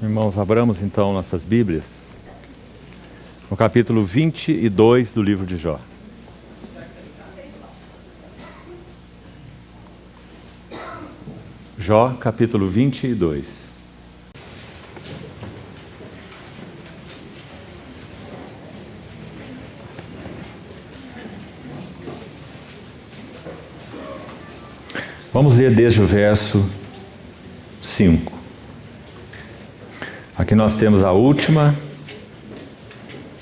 Irmãos, abramos então nossas Bíblias no capítulo 22 do livro de Jó. Jó, capítulo 22. Vamos ler desde o verso 5. Aqui nós temos a última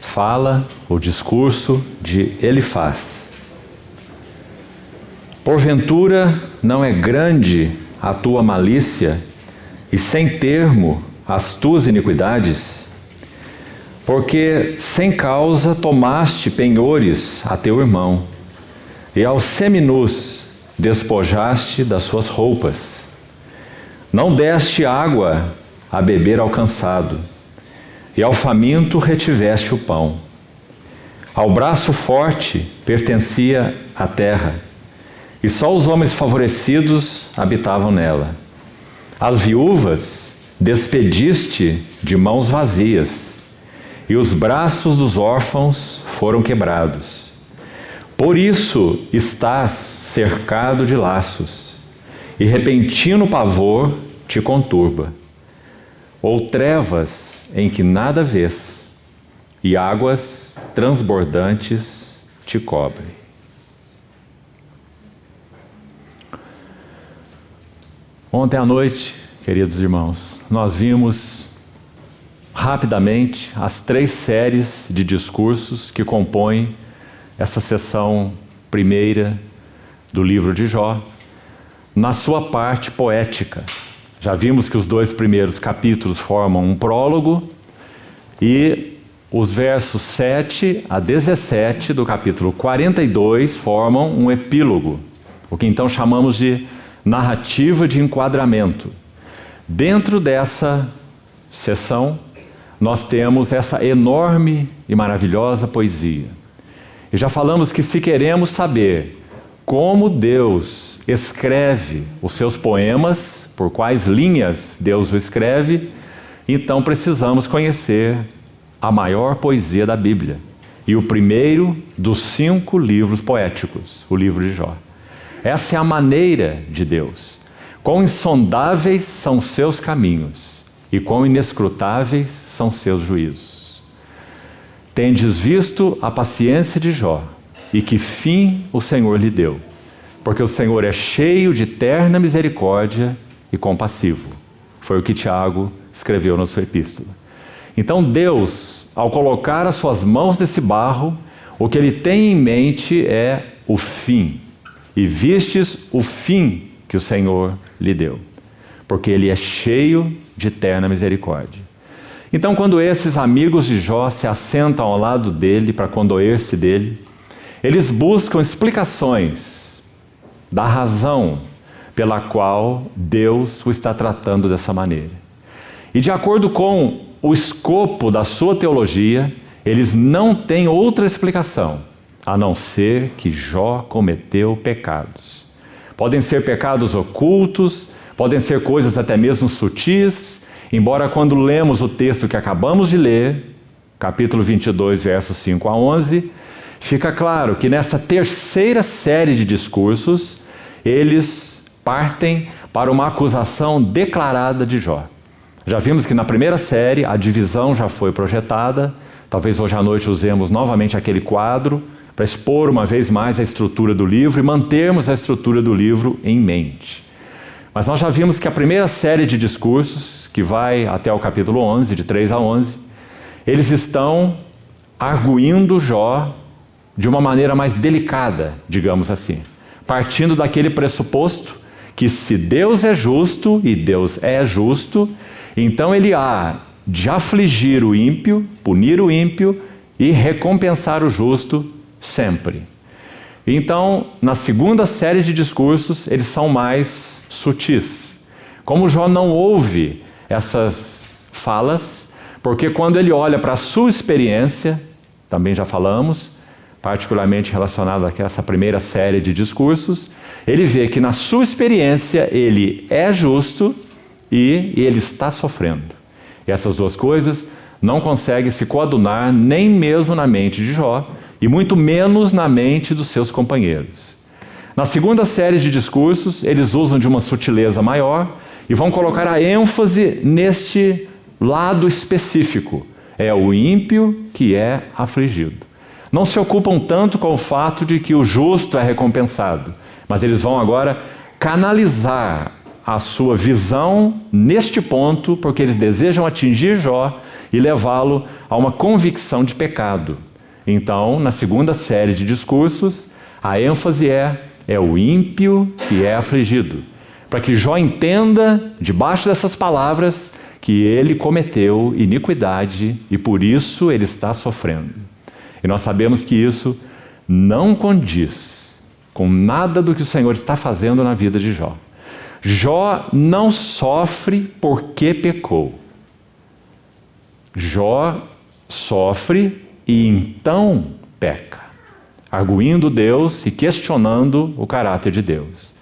fala, o discurso de Elifaz. Porventura não é grande a tua malícia e sem termo as tuas iniquidades? Porque sem causa tomaste penhores a teu irmão e aos seminus despojaste das suas roupas. Não deste água a beber ao cansado, e ao faminto retiveste o pão. Ao braço forte pertencia a terra, e só os homens favorecidos habitavam nela. As viúvas despediste de mãos vazias, e os braços dos órfãos foram quebrados. Por isso estás cercado de laços, e repentino pavor te conturba. Ou trevas em que nada vês, e águas transbordantes te cobrem. Ontem à noite, queridos irmãos, nós vimos rapidamente as 3 séries de discursos que compõem essa sessão primeira do livro de Jó, na sua parte poética. Já vimos que os 2 primeiros capítulos formam um prólogo e os versos 7 a 17 do capítulo 42 formam um epílogo, o que então chamamos de narrativa de enquadramento. Dentro dessa sessão, nós temos essa enorme e maravilhosa poesia. E já falamos que se queremos saber como Deus escreve os seus poemas, por quais linhas Deus o escreve, então precisamos conhecer a maior poesia da Bíblia e o primeiro dos 5 livros poéticos, o livro de Jó. Essa é a maneira de Deus. Quão insondáveis são seus caminhos e quão inescrutáveis são seus juízos. Tendes visto a paciência de Jó e que fim o Senhor lhe deu, porque o Senhor é cheio de terna misericórdia e compassivo. Foi o que Tiago escreveu na sua epístola. Então Deus, ao colocar as suas mãos nesse barro, o que ele tem em mente é o fim. E vistes o fim que o Senhor lhe deu, porque ele é cheio de terna misericórdia. Então, quando esses amigos de Jó se assentam ao lado dele para condoer-se dele, eles buscam explicações da razão pela qual Deus o está tratando dessa maneira. E de acordo com o escopo da sua teologia, eles não têm outra explicação, a não ser que Jó cometeu pecados. Podem ser pecados ocultos, podem ser coisas até mesmo sutis, embora quando lemos o texto que acabamos de ler, capítulo 22, versos 5 a 11, fica claro que nessa terceira série de discursos, eles partem para uma acusação declarada de Jó. Já vimos que na primeira série a divisão já foi projetada, talvez hoje à noite usemos novamente aquele quadro para expor uma vez mais a estrutura do livro e mantermos a estrutura do livro em mente. Mas nós já vimos que a primeira série de discursos, que vai até o capítulo 11, de 3 a 11, eles estão arguindo Jó de uma maneira mais delicada, digamos assim, partindo daquele pressuposto que se Deus é justo, e Deus é justo, então ele há de afligir o ímpio, punir o ímpio e recompensar o justo sempre. Então, na segunda série de discursos, eles são mais sutis. Como Jó não ouve essas falas, porque quando ele olha para a sua experiência, também já falamos, particularmente relacionado a essa primeira série de discursos, ele vê que na sua experiência ele é justo e ele está sofrendo. E essas duas coisas não conseguem se coadunar nem mesmo na mente de Jó, e muito menos na mente dos seus companheiros. Na segunda série de discursos, eles usam de uma sutileza maior e vão colocar a ênfase neste lado específico. É o ímpio que é afligido. Não se ocupam tanto com o fato de que o justo é recompensado, mas eles vão agora canalizar a sua visão neste ponto, porque eles desejam atingir Jó e levá-lo a uma convicção de pecado. Então, na segunda série de discursos, a ênfase é o ímpio que é afligido, para que Jó entenda, debaixo dessas palavras, que ele cometeu iniquidade e por isso ele está sofrendo. E nós sabemos que isso não condiz com nada do que o Senhor está fazendo na vida de Jó. Jó não sofre porque pecou. Jó sofre e então peca, arguindo Deus e questionando o caráter de Deus.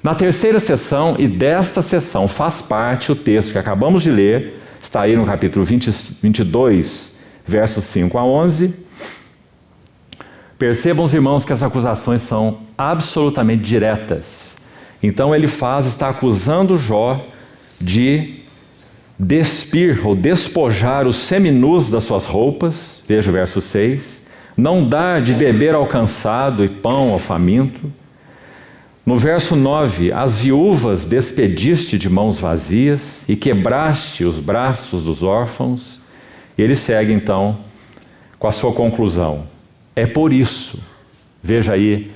Na terceira sessão, e desta sessão faz parte o texto que acabamos de ler, está aí no capítulo 22, versos 5 a 11. Percebam, os irmãos, que as acusações são absolutamente diretas. Então ele está acusando Jó de despir ou despojar os seminus das suas roupas, veja o verso 6, não dar de beber ao cansado e pão ao faminto. No verso 9, as viúvas despediste de mãos vazias e quebraste os braços dos órfãos. E ele segue então com a sua conclusão. É por isso, veja aí,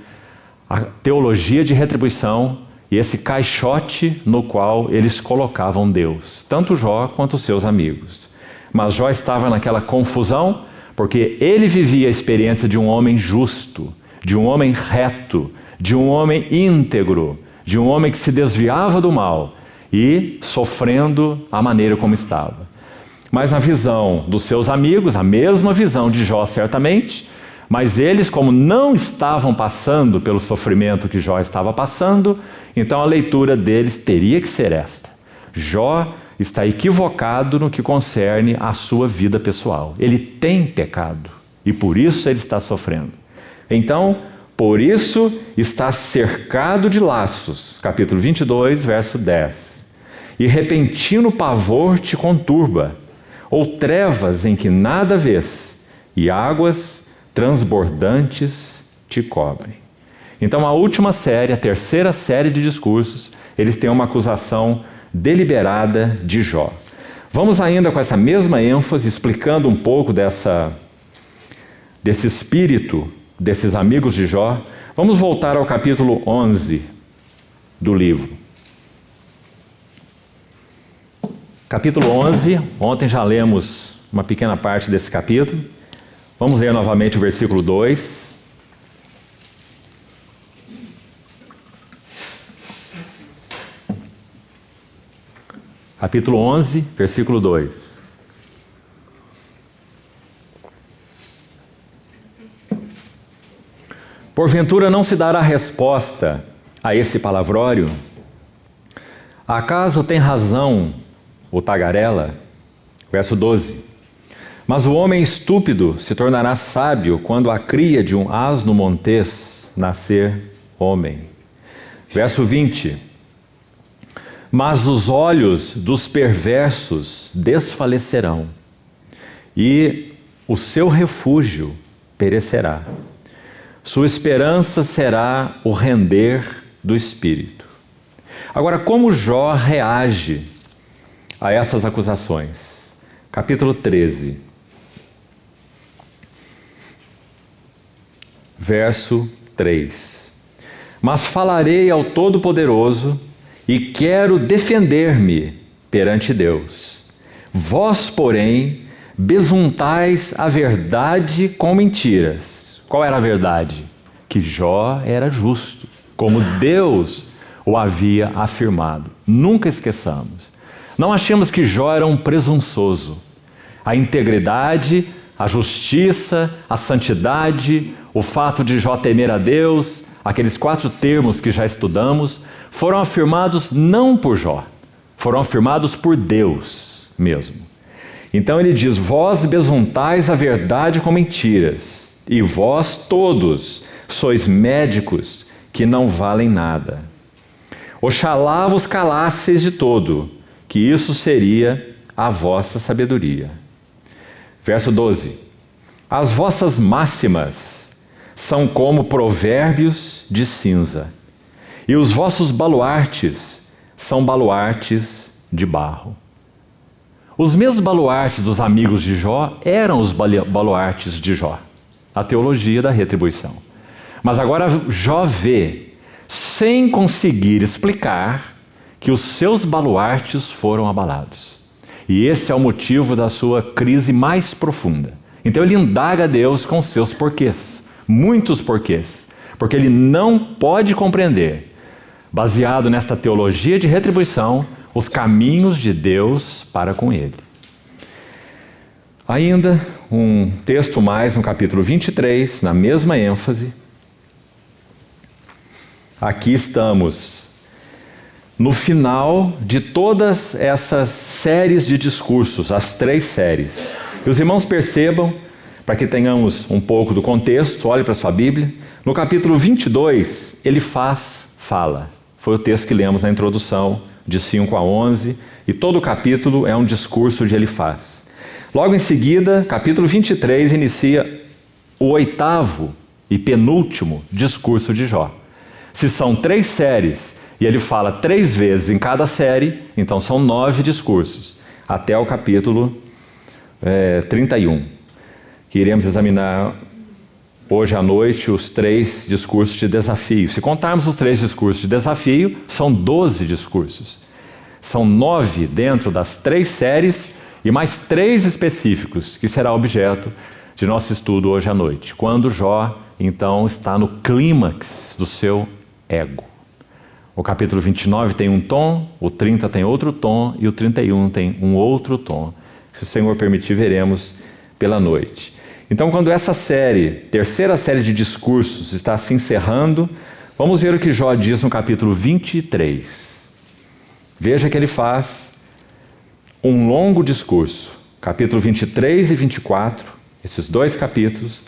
a teologia de retribuição e esse caixote no qual eles colocavam Deus, tanto Jó quanto os seus amigos. Mas Jó estava naquela confusão porque ele vivia a experiência de um homem justo, de um homem reto, de um homem íntegro, de um homem que se desviava do mal e sofrendo a maneira como estava. Mas na visão dos seus amigos, a mesma visão de Jó certamente, mas eles, como não estavam passando pelo sofrimento que Jó estava passando, então a leitura deles teria que ser esta. Jó está equivocado no que concerne à sua vida pessoal. Ele tem pecado e por isso ele está sofrendo. Então, por isso está cercado de laços. Capítulo 22, verso 10. E repentino pavor te conturba, ou trevas em que nada vês, e águas transbordantes te cobrem. Então a última série, a terceira série de discursos, eles têm uma acusação deliberada de Jó. Vamos ainda com essa mesma ênfase, explicando um pouco desse espírito desses amigos de Jó. Vamos voltar ao capítulo 11 do livro. Capítulo 11, ontem já lemos uma pequena parte desse capítulo. Vamos ler novamente o versículo 2. Capítulo 11, versículo 2. Porventura não se dará resposta a esse palavrório? Acaso tem razão o tagarela? Verso 12. Mas o homem estúpido se tornará sábio quando a cria de um asno montês nascer homem. Verso 20. Mas os olhos dos perversos desfalecerão, e o seu refúgio perecerá. Sua esperança será o render do espírito. Agora, como Jó reage a essas acusações? Capítulo 13, verso 3. Mas falarei ao Todo-Poderoso e quero defender-me perante Deus. Vós, porém, besuntais a verdade com mentiras. Qual era a verdade? Que Jó era justo, como Deus o havia afirmado. Nunca esqueçamos. Não achemos que Jó era um presunçoso. A integridade, a justiça, a santidade, o fato de Jó temer a Deus, aqueles 4 termos que já estudamos, foram afirmados não por Jó, foram afirmados por Deus mesmo. Então ele diz: vós besuntais a verdade com mentiras, e vós todos sois médicos que não valem nada. Oxalá vos calasseis de todo, que isso seria a vossa sabedoria. Verso 12. As vossas máximas são como provérbios de cinza, e os vossos baluartes são baluartes de barro. Os mesmos baluartes dos amigos de Jó eram os baluartes de Jó, a teologia da retribuição. Mas agora Jó vê, sem conseguir explicar, que os seus baluartes foram abalados. E esse é o motivo da sua crise mais profunda. Então ele indaga a Deus com seus porquês, muitos porquês, porque ele não pode compreender, baseado nessa teologia de retribuição, os caminhos de Deus para com ele. Ainda um texto mais no capítulo 23, na mesma ênfase. Aqui estamos no final de todas essas séries de discursos, as 3 séries. Que os irmãos percebam, para que tenhamos um pouco do contexto, olhe para a sua Bíblia. No capítulo 22, ele fala. Foi o texto que lemos na introdução, de 5 a 11, e todo o capítulo é um discurso de Elifaz. Logo em seguida, capítulo 23 inicia o 8º e penúltimo discurso de Jó. Se são 3 séries, e ele fala 3 vezes em cada série, então são 9 discursos, até o capítulo 31, que iremos examinar hoje à noite os 3 discursos de desafio. Se contarmos os 3 discursos de desafio, são 12 discursos. São 9 dentro das 3 séries e mais 3 específicos, que será objeto de nosso estudo hoje à noite, quando Jó, então, está no clímax do seu ego. O capítulo 29 tem um tom, o 30 tem outro tom e o 31 tem um outro tom. Se o Senhor permitir, veremos pela noite. Então, quando essa série, terceira série de discursos, está se encerrando, vamos ver o que Jó diz no capítulo 23. Veja que ele faz um longo discurso, capítulo 23 e 24, esses 2 capítulos,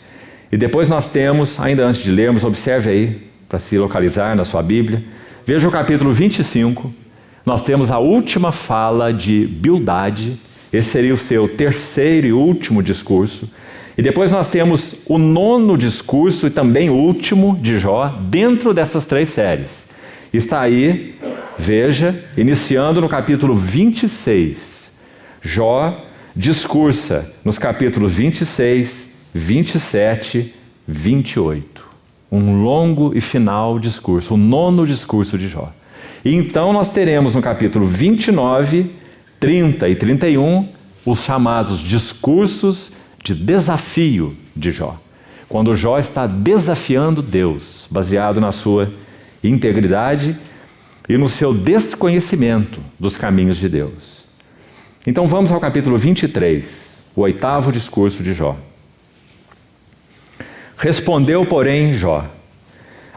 e depois nós temos, ainda antes de lermos, observe aí, para se localizar na sua Bíblia, veja o capítulo 25, nós temos a última fala de Bildade, esse seria o seu terceiro e último discurso, e depois nós temos o 9º discurso e também o último de Jó dentro dessas 3 séries. Está aí, veja, iniciando no capítulo 26. Jó discursa nos capítulos 26, 27, 28. Um longo e final discurso, o 9º discurso de Jó. E então nós teremos no capítulo 29, 30 e 31 os chamados discursos de desafio de Jó. Quando Jó está desafiando Deus, baseado na sua integridade e no seu desconhecimento dos caminhos de Deus. Então vamos ao capítulo 23, o 8º discurso de Jó. Respondeu, porém, Jó: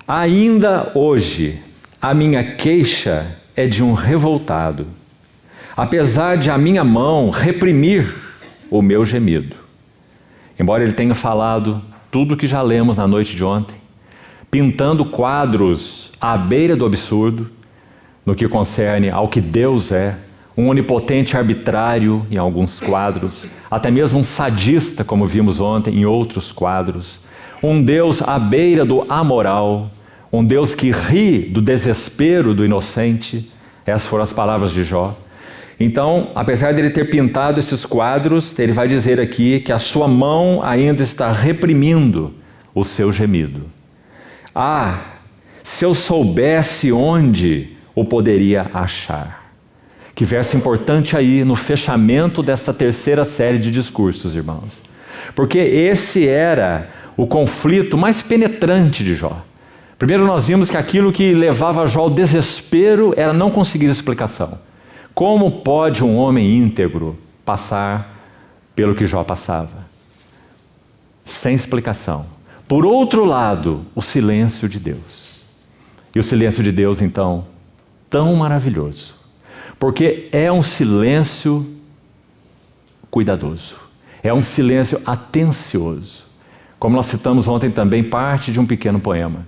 ainda hoje a minha queixa é de um revoltado, apesar de a minha mão reprimir o meu gemido. Embora ele tenha falado tudo o que já lemos na noite de ontem, pintando quadros à beira do absurdo, no que concerne ao que Deus é, um onipotente arbitrário em alguns quadros, até mesmo um sadista, como vimos ontem em outros quadros, um Deus à beira do amoral, um Deus que ri do desespero do inocente. Essas foram as palavras de Jó. Então, apesar de ele ter pintado esses quadros, ele vai dizer aqui que a sua mão ainda está reprimindo o seu gemido. Ah, se eu soubesse onde o poderia achar. Que verso importante aí no fechamento dessa terceira série de discursos, irmãos. Porque esse era o conflito mais penetrante de Jó. Primeiro nós vimos que aquilo que levava Jó ao desespero era não conseguir explicação. Como pode um homem íntegro passar pelo que Jó passava? Sem explicação. Por outro lado, o silêncio de Deus. E o silêncio de Deus, então, tão maravilhoso. Porque é um silêncio cuidadoso. É um silêncio atencioso. Como nós citamos ontem também parte de um pequeno poema,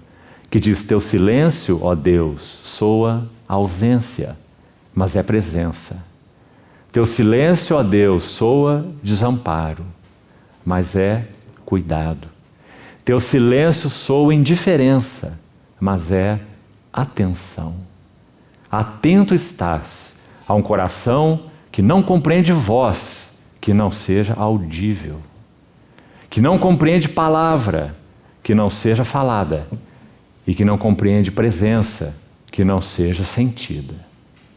que diz: teu silêncio, ó Deus, soa ausência, mas é presença. Teu silêncio, ó Deus, soa desamparo, mas é cuidado. Teu silêncio soa indiferença, mas é atenção. Atento estás a um coração que não compreende voz, que não seja audível, que não compreende palavra, que não seja falada, e que não compreende presença, que não seja sentida.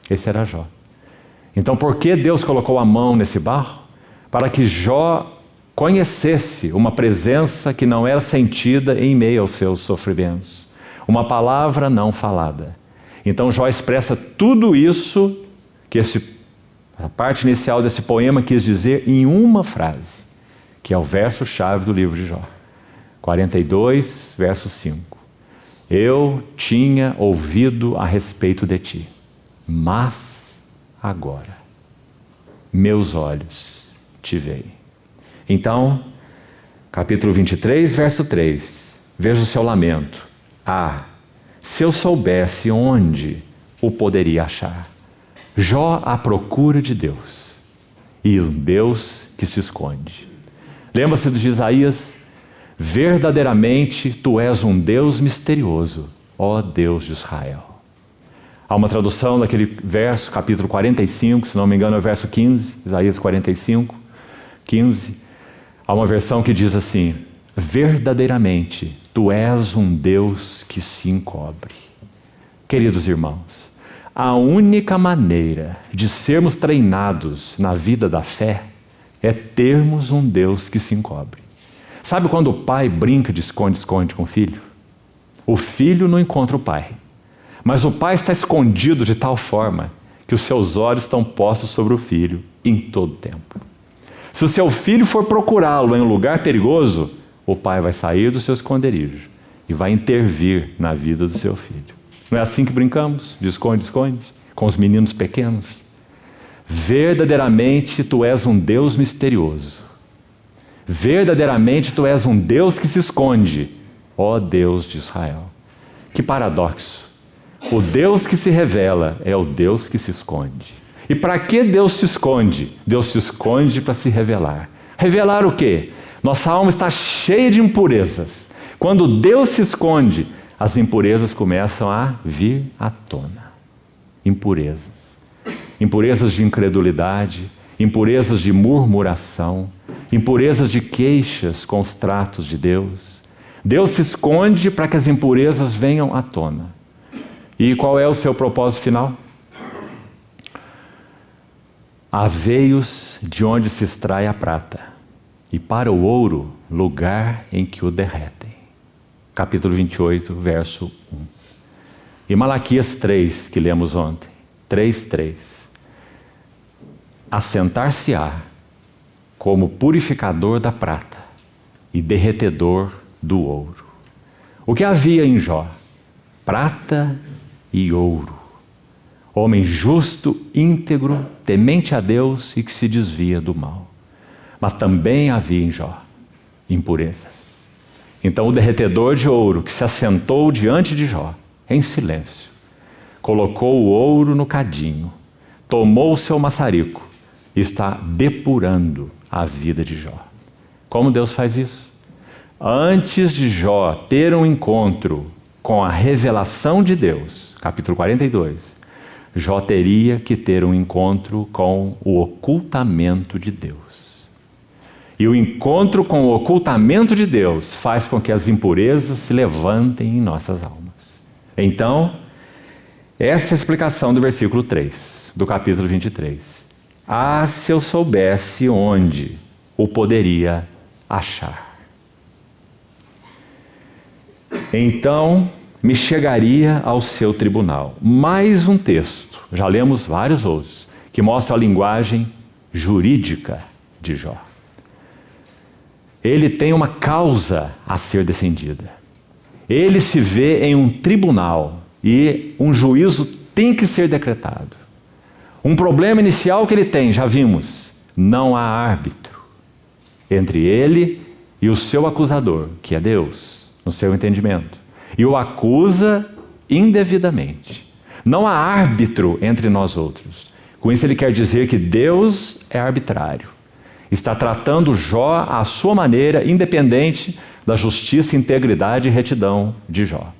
Esse era Jó. Então, por que Deus colocou a mão nesse barro? Para que Jó conhecesse uma presença que não era sentida em meio aos seus sofrimentos, uma palavra não falada. Então Jó expressa tudo isso que a parte inicial desse poema quis dizer em uma frase, que é o verso-chave do livro de Jó. 42, verso 5. Eu tinha ouvido a respeito de ti, mas agora meus olhos te veem. Então, capítulo 23, verso 3, veja o seu lamento. Se eu soubesse onde o poderia achar. Jó à procura de Deus, e um Deus que se esconde. Lembra-se de Isaías? Verdadeiramente tu és um Deus misterioso, ó Deus de Israel. Há uma tradução daquele verso, capítulo 45, se não me engano é o verso 15, Isaías 45, 15. Há uma versão que diz assim: verdadeiramente tu és um Deus que se encobre. Queridos irmãos, a única maneira de sermos treinados na vida da fé é termos um Deus que se encobre. Sabe quando o pai brinca de esconde-esconde com o filho? O filho não encontra o pai, mas o pai está escondido de tal forma que os seus olhos estão postos sobre o filho em todo tempo. Se o seu filho for procurá-lo em um lugar perigoso, o pai vai sair do seu esconderijo e vai intervir na vida do seu filho. Não é assim que brincamos, de esconde-esconde, com os meninos pequenos? Verdadeiramente tu és um Deus misterioso. Verdadeiramente tu és um Deus que se esconde, ó Deus de Israel. Que paradoxo! O Deus que se revela é o Deus que se esconde. E para que Deus se esconde? Deus se esconde para se revelar. Revelar o quê? Nossa alma está cheia de impurezas. Quando Deus se esconde, as impurezas começam a vir à tona. Impurezas. Impurezas de incredulidade, impurezas de murmuração, impurezas de queixas com os tratos de Deus. Deus se esconde para que as impurezas venham à tona. E qual é o seu propósito final? Há veios de onde se extrai a prata, e para o ouro, lugar em que o derretem. Capítulo 28, verso 1. E Malaquias 3, que lemos ontem, 3:3. Assentar-se-á como purificador da prata e derretedor do ouro. O que havia em Jó? Prata e ouro. Homem justo, íntegro, temente a Deus e que se desvia do mal. Mas também havia em Jó impurezas. Então o derretedor de ouro que se assentou diante de Jó, em silêncio, colocou o ouro no cadinho, tomou o seu maçarico e está depurando a vida de Jó. Como Deus faz isso? Antes de Jó ter um encontro com a revelação de Deus, capítulo 42, Jó teria que ter um encontro com o ocultamento de Deus. E o encontro com o ocultamento de Deus faz com que as impurezas se levantem em nossas almas. Então, essa é a explicação do versículo 3, do capítulo 23. Se eu soubesse onde o poderia achar. Então me chegaria ao seu tribunal. Mais um texto, já lemos vários outros, que mostra a linguagem jurídica de Jó. Ele tem uma causa a ser defendida. Ele se vê em um tribunal e um juízo tem que ser decretado. Um problema inicial que ele tem, já vimos, não há árbitro entre ele e o seu acusador, que é Deus, no seu entendimento, e o acusa indevidamente. Não há árbitro entre nós outros. Com isso ele quer dizer que Deus é arbitrário. Está tratando Jó à sua maneira, independente da justiça, integridade e retidão de Jó.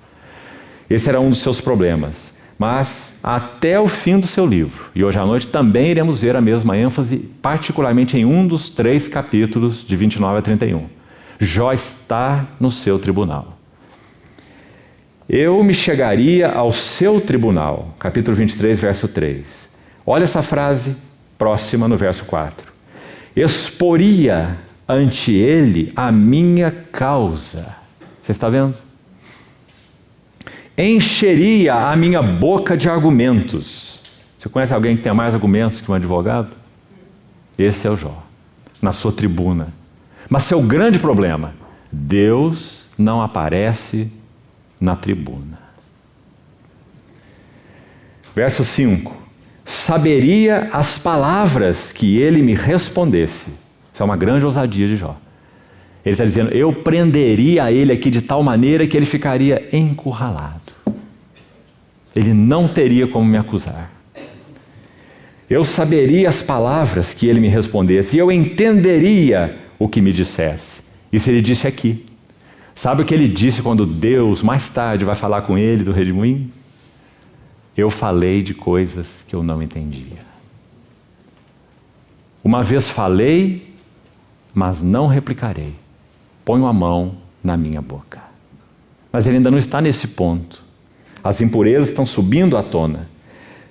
Esse era um dos seus problemas. Mas até o fim do seu livro, e hoje à noite também iremos ver a mesma ênfase, particularmente em um dos 3 capítulos de 29 a 31. Jó está no seu tribunal. Eu me chegaria ao seu tribunal, capítulo 23, verso 3. Olha essa frase próxima no verso 4. Exporia ante ele a minha causa. Você está vendo? Encheria a minha boca de argumentos. Você conhece alguém que tem mais argumentos que um advogado? Esse é o Jó, na sua tribuna. Mas seu grande problema, Deus não aparece na tribuna. Verso 5. Saberia as palavras que ele me respondesse. Isso é uma grande ousadia de Jó. Ele está dizendo, eu prenderia ele aqui de tal maneira que ele ficaria encurralado. Ele não teria como me acusar. Eu saberia as palavras que ele me respondesse e eu entenderia o que me dissesse. Isso ele disse aqui. Sabe o que ele disse quando Deus, mais tarde, vai falar com ele do redemoinho? Eu falei de coisas que eu não entendia. Uma vez falei, mas não replicarei. Ponho a mão na minha boca. Mas ele ainda não está nesse ponto. As impurezas estão subindo à tona.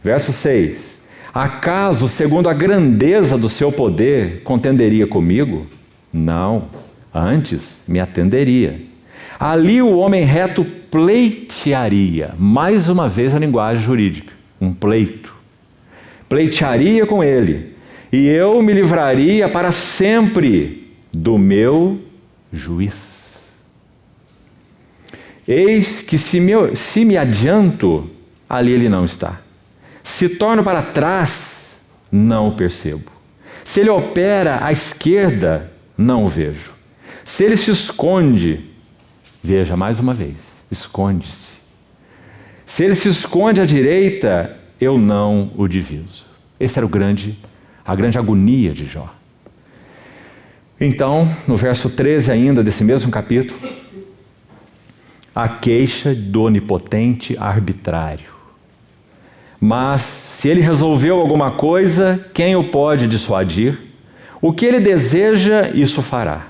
Verso 6. Acaso, segundo a grandeza do seu poder, contenderia comigo? Não, antes me atenderia. Ali o homem reto pleitearia. Mais uma vez a linguagem jurídica. Um pleito. Pleitearia com ele. E eu me livraria para sempre do meu juiz. Eis que se me adianto, ali ele não está. Se torno para trás, não o percebo. Se ele opera à esquerda, não o vejo. Se ele se esconde, veja mais uma vez, esconde-se. Se ele se esconde à direita, eu não o diviso. Essa era a grande agonia de Jó. Então, no verso 13 ainda desse mesmo capítulo, a queixa do onipotente arbitrário. Mas, se ele resolveu alguma coisa, quem o pode dissuadir? O que ele deseja, isso fará.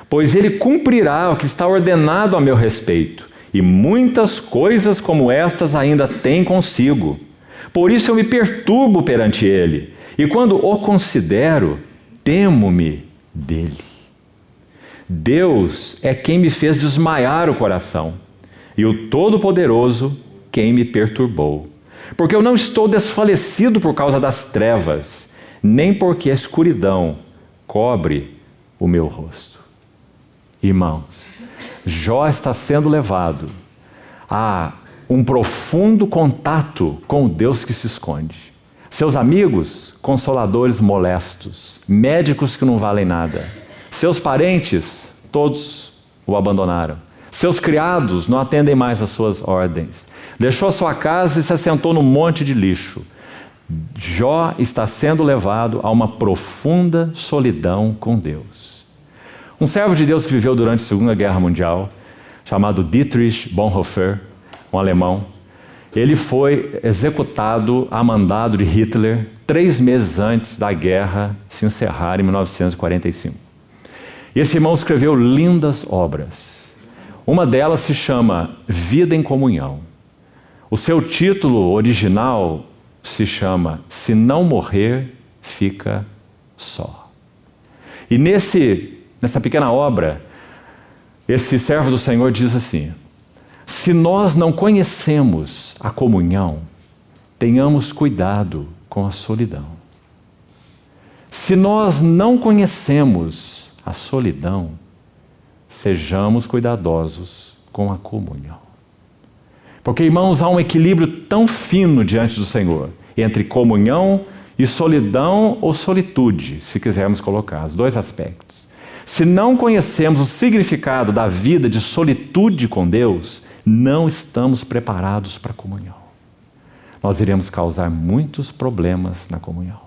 Pois ele cumprirá o que está ordenado a meu respeito, e muitas coisas como estas ainda tem consigo. Por isso eu me perturbo perante ele, e quando o considero, temo-me dele. Deus é quem me fez desmaiar o coração, e o Todo-Poderoso quem me perturbou. Porque eu não estou desfalecido por causa das trevas, nem porque a escuridão cobre o meu rosto. Irmãos, Jó está sendo levado a um profundo contato com o Deus que se esconde. Seus amigos, consoladores molestos, médicos que não valem nada. Seus parentes, todos o abandonaram. Seus criados não atendem mais às suas ordens. Deixou sua casa e se assentou num monte de lixo. Jó está sendo levado a uma profunda solidão com Deus. Um servo de Deus que viveu durante a Segunda Guerra Mundial, chamado Dietrich Bonhoeffer, um alemão, ele foi executado a mandado de Hitler 3 meses antes da guerra se encerrar em 1945. E esse irmão escreveu lindas obras. Uma delas se chama Vida em Comunhão. O seu título original se chama Se Não Morrer, Fica Só. E nessa pequena obra, esse servo do Senhor diz assim: se nós não conhecemos a comunhão, tenhamos cuidado com a solidão. Se nós não conhecemos a solidão, sejamos cuidadosos com a comunhão. Porque, irmãos, há um equilíbrio tão fino diante do Senhor, entre comunhão e solidão ou solitude, se quisermos colocar, os dois aspectos. Se não conhecemos o significado da vida de solitude com Deus, não estamos preparados para a comunhão. Nós iremos causar muitos problemas na comunhão.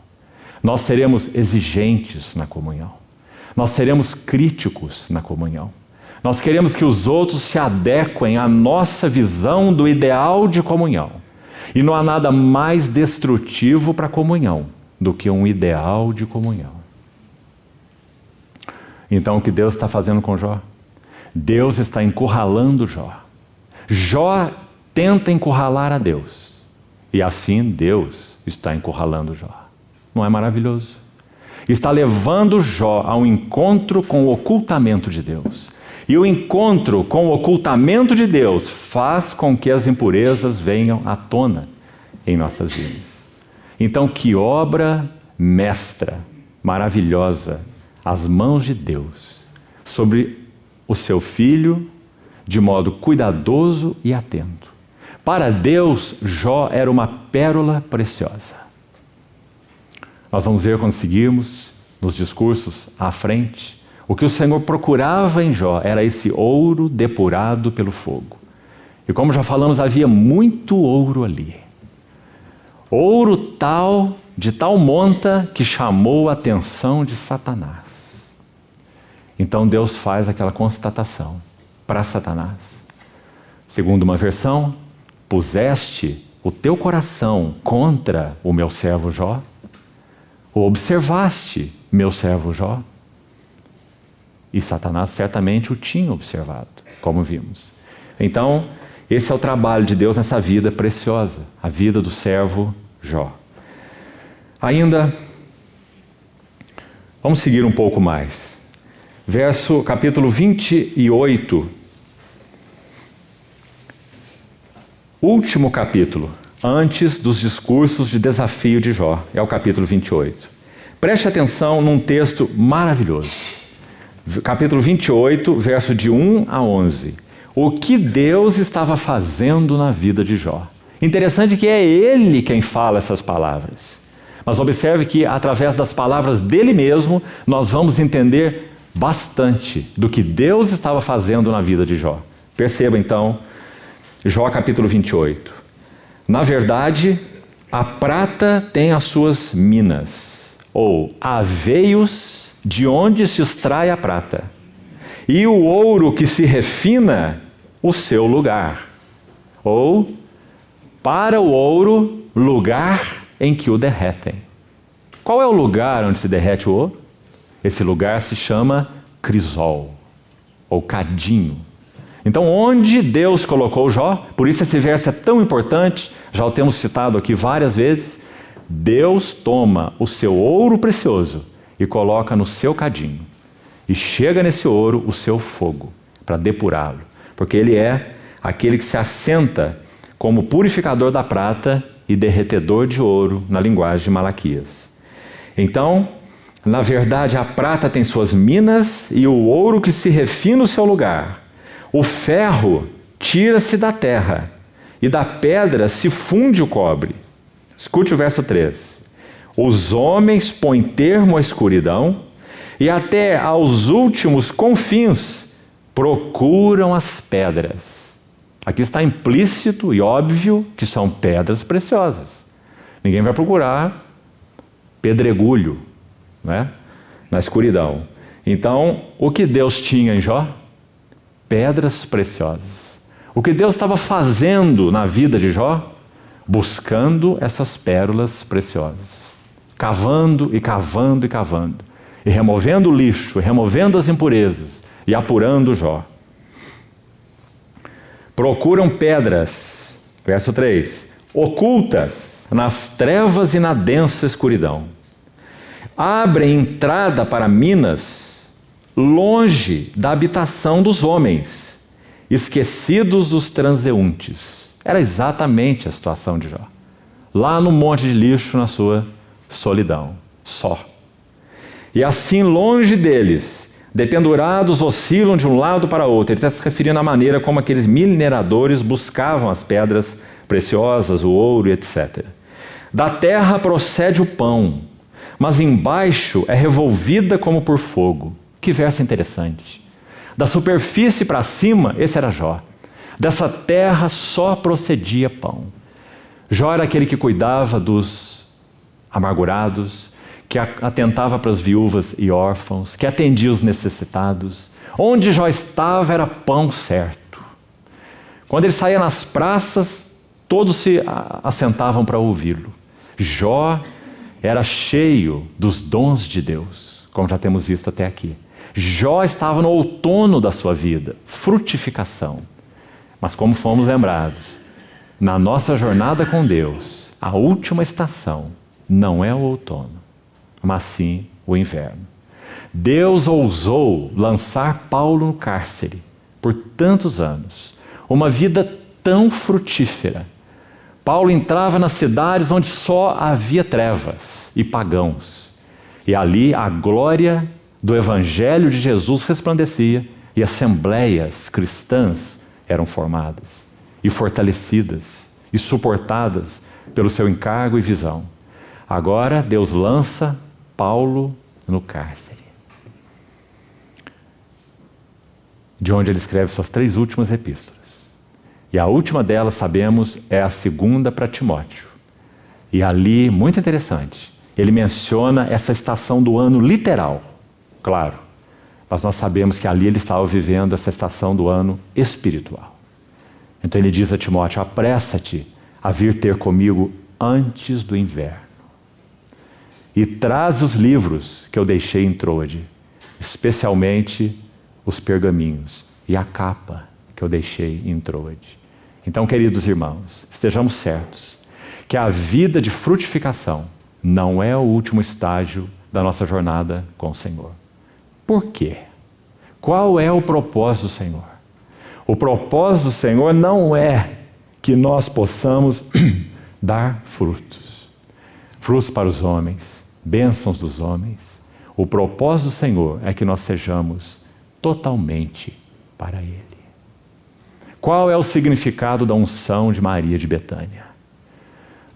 Nós seremos exigentes na comunhão. Nós seremos críticos na comunhão. Nós queremos que os outros se adequem à nossa visão do ideal de comunhão. E não há nada mais destrutivo para a comunhão do que um ideal de comunhão. Então, o que Deus está fazendo com Jó? Deus está encurralando Jó. Jó tenta encurralar a Deus. E assim Deus está encurralando Jó. Não é maravilhoso? Está levando Jó a um encontro com o ocultamento de Deus. E o encontro com o ocultamento de Deus faz com que as impurezas venham à tona em nossas vidas. Então, que obra mestra, maravilhosa, as mãos de Deus sobre o seu filho de modo cuidadoso e atento. Para Deus, Jó era uma pérola preciosa. Nós vamos ver quando seguirmos nos discursos à frente. O que o Senhor procurava em Jó era esse ouro depurado pelo fogo. E como já falamos, havia muito ouro ali. Ouro tal, de tal monta, que chamou a atenção de Satanás. Então Deus faz aquela constatação para Satanás. Segundo uma versão, puseste o teu coração contra o meu servo Jó? Ou observaste meu servo Jó? E Satanás certamente o tinha observado, como vimos. Então, esse é o trabalho de Deus nessa vida preciosa, a vida do servo Jó. Ainda, vamos seguir um pouco mais. Capítulo 28, último capítulo, antes dos discursos de desafio de Jó, é o capítulo 28. Preste atenção num texto maravilhoso. Capítulo 28, verso de 1 a 11. O que Deus estava fazendo na vida de Jó. Interessante que é ele quem fala essas palavras. Mas observe que através das palavras dele mesmo, nós vamos entender bastante do que Deus estava fazendo na vida de Jó. Perceba então, Jó capítulo 28. Na verdade, a prata tem as suas minas, ou há veios de onde se extrai a prata, e o ouro que se refina, o seu lugar, ou para o ouro, lugar em que o derretem. Qual é o lugar onde se derrete o ouro? Esse lugar se chama crisol, ou cadinho. Então, onde Deus colocou Jó, por isso esse verso é tão importante, já o temos citado aqui várias vezes, Deus toma o seu ouro precioso e coloca no seu cadinho. E chega nesse ouro o seu fogo, para depurá-lo. Porque ele é aquele que se assenta como purificador da prata e derretedor de ouro, na linguagem de Malaquias. Então, na verdade, a prata tem suas minas e o ouro que se refina o seu lugar. O ferro tira-se da terra e da pedra se funde o cobre. Escute o verso 3. Os homens põem termo à escuridão e até aos últimos confins procuram as pedras. Aqui está implícito e óbvio que são pedras preciosas. Ninguém vai procurar pedregulho, né, na escuridão. Então, o que Deus tinha em Jó? Pedras preciosas. O que Deus estava fazendo na vida de Jó? Buscando essas pérolas preciosas. Cavando e cavando e cavando. E removendo o lixo, removendo as impurezas e apurando Jó. Procuram pedras, verso 3, ocultas nas trevas e na densa escuridão. Abrem entrada para minas longe da habitação dos homens, esquecidos dos transeuntes. Era exatamente a situação de Jó. Lá no monte de lixo, na sua solidão, só. E assim, longe deles, dependurados, oscilam de um lado para outro. Ele está se referindo à maneira como aqueles mineradores buscavam as pedras preciosas, o ouro e etc. Da terra procede o pão, mas embaixo é revolvida como por fogo. Que verso interessante. Da superfície para cima, esse era Jó. Dessa terra só procedia pão. Jó era aquele que cuidava dos amargurados, que atentava para as viúvas e órfãos, que atendia os necessitados. Onde Jó estava era pão certo. Quando ele saía nas praças, todos se assentavam para ouvi-lo. Jó era cheio dos dons de Deus, como já temos visto até aqui. Jó estava no outono da sua vida, frutificação. Mas como fomos lembrados, na nossa jornada com Deus, a última estação não é o outono, mas sim o inverno. Deus ousou lançar Paulo no cárcere por tantos anos, uma vida tão frutífera. Paulo entrava nas cidades onde só havia trevas e pagãos, e ali a glória do Evangelho de Jesus resplandecia e assembleias cristãs eram formadas e fortalecidas e suportadas pelo seu encargo e visão. Agora Deus lança Paulo no cárcere, de onde ele escreve suas 3 últimas epístolas. E a última delas, sabemos, é a 2ª para Timóteo. E ali, muito interessante, ele menciona essa estação do ano literal, claro, mas nós sabemos que ali ele estava vivendo essa estação do ano espiritual. Então ele diz a Timóteo: apressa-te a vir ter comigo antes do inverno. E traz os livros que eu deixei em Troade, especialmente os pergaminhos e a capa que eu deixei em Troade. Então, queridos irmãos, estejamos certos que a vida de frutificação não é o último estágio da nossa jornada com o Senhor. Por quê? Qual é o propósito do Senhor? O propósito do Senhor não é que nós possamos dar frutos. Frutos para os homens, bênçãos dos homens. O propósito do Senhor é que nós sejamos totalmente para Ele. Qual é o significado da unção de Maria de Betânia?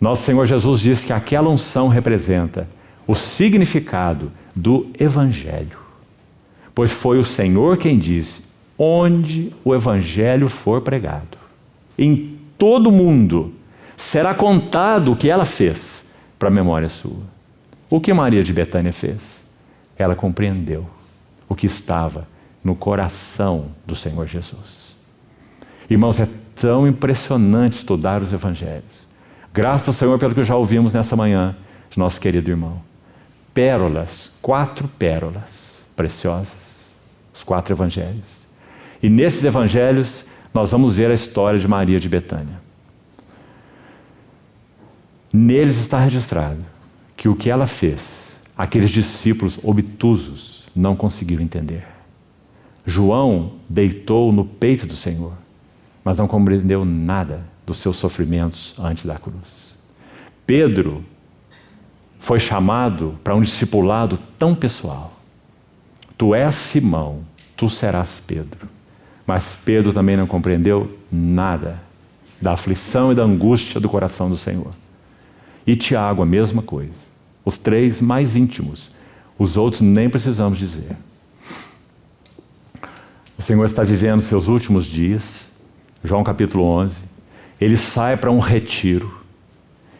Nosso Senhor Jesus diz que aquela unção representa o significado do Evangelho. Pois foi o Senhor quem disse: onde o Evangelho for pregado, em todo o mundo será contado o que ela fez para a memória sua. O que Maria de Betânia fez? Ela compreendeu o que estava no coração do Senhor Jesus. Irmãos, é tão impressionante estudar os Evangelhos. Graças ao Senhor pelo que já ouvimos nessa manhã de nosso querido irmão. Pérolas, 4 pérolas preciosas, os 4 Evangelhos. E nesses Evangelhos nós vamos ver a história de Maria de Betânia. Neles está registrado que o que ela fez, aqueles discípulos obtusos não conseguiram entender. João deitou no peito do Senhor, mas não compreendeu nada dos seus sofrimentos antes da cruz. Pedro foi chamado para um discipulado tão pessoal. Tu és Simão, tu serás Pedro. Mas Pedro também não compreendeu nada da aflição e da angústia do coração do Senhor. E Tiago, a mesma coisa. Os 3 mais íntimos, os outros nem precisamos dizer. O Senhor está vivendo seus últimos dias. João capítulo 11, ele sai para um retiro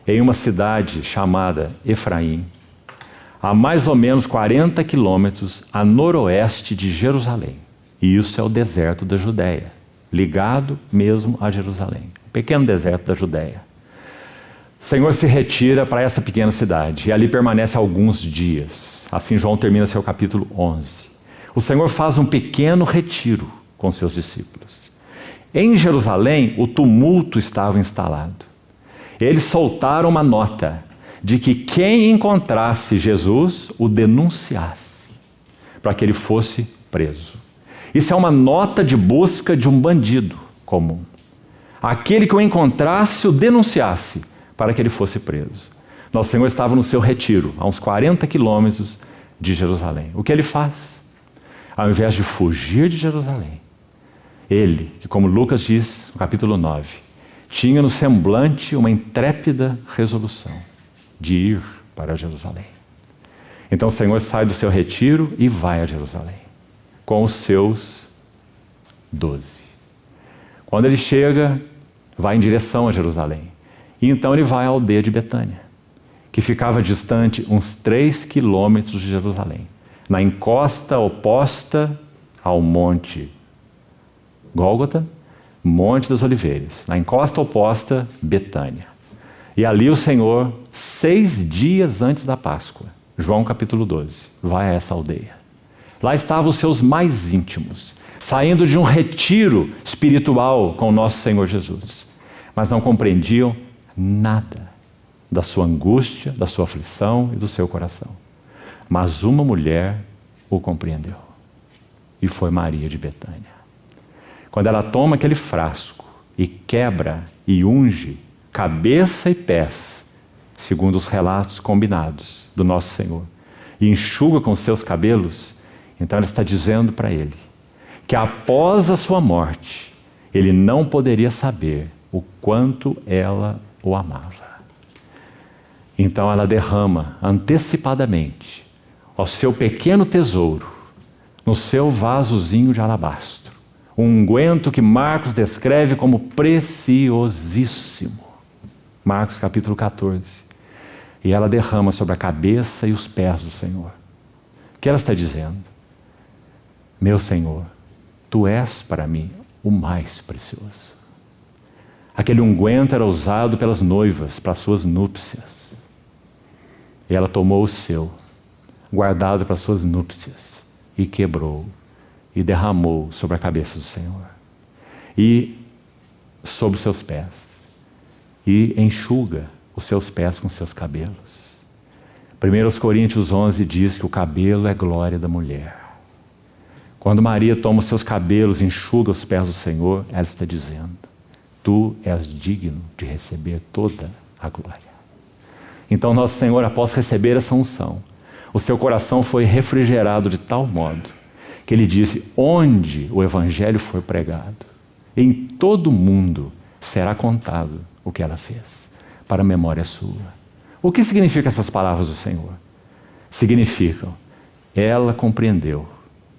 em uma cidade chamada Efraim, a mais ou menos 40 quilômetros a noroeste de Jerusalém. E isso é o deserto da Judéia, ligado mesmo a Jerusalém, um pequeno deserto da Judéia. O Senhor se retira para essa pequena cidade e ali permanece alguns dias. Assim João termina seu capítulo 11. O Senhor faz um pequeno retiro com seus discípulos. Em Jerusalém, o tumulto estava instalado. Eles soltaram uma nota de que quem encontrasse Jesus o denunciasse, para que ele fosse preso. Isso é uma nota de busca de um bandido comum. Aquele que o encontrasse o denunciasse, para que ele fosse preso. Nosso Senhor estava no seu retiro, a uns 40 quilômetros de Jerusalém. O que ele faz? Ao invés de fugir de Jerusalém, ele, que como Lucas diz no capítulo 9, tinha no semblante uma intrépida resolução. de ir para Jerusalém. Então o Senhor sai do seu retiro e vai a Jerusalém, com os seus 12. Quando ele chega, vai em direção a Jerusalém. E então ele vai à aldeia de Betânia, que ficava distante uns 3 quilômetros de Jerusalém, na encosta oposta ao Monte Gólgota, Monte das Oliveiras, na encosta oposta, Betânia. E ali o Senhor, 6 dias antes da Páscoa, João capítulo 12, vai a essa aldeia. Lá estavam os seus mais íntimos, saindo de um retiro espiritual com o nosso Senhor Jesus, mas não compreendiam nada da sua angústia, da sua aflição e do seu coração. Mas uma mulher o compreendeu, e foi Maria de Betânia. Quando ela toma aquele frasco e quebra e unge cabeça e pés, segundo os relatos combinados do nosso Senhor, e enxuga com seus cabelos, então ela está dizendo para ele que após a sua morte, ele não poderia saber o quanto ela o amava. Então ela derrama antecipadamente ao seu pequeno tesouro, no seu vasozinho de alabastro, um unguento que Marcos descreve como preciosíssimo. Marcos capítulo 14. E ela derrama sobre a cabeça e os pés do Senhor. O que ela está dizendo? Meu Senhor, Tu és para mim o mais precioso. Aquele unguento era usado pelas noivas para suas núpcias. E ela tomou o seu, guardado para suas núpcias, e quebrou, e derramou sobre a cabeça do Senhor, e sobre os seus pés, e enxuga os seus pés com seus cabelos. 1 Coríntios 11 diz que o cabelo é glória da mulher. Quando Maria toma os seus cabelos e enxuga os pés do Senhor, ela está dizendo: Tu és digno de receber toda a glória. Então nosso Senhor, após receber essa unção, o seu coração foi refrigerado de tal modo que ele disse: onde o evangelho for pregado, em todo o mundo será contado o que ela fez, para a memória sua. O que significam essas palavras do Senhor? Significam, ela compreendeu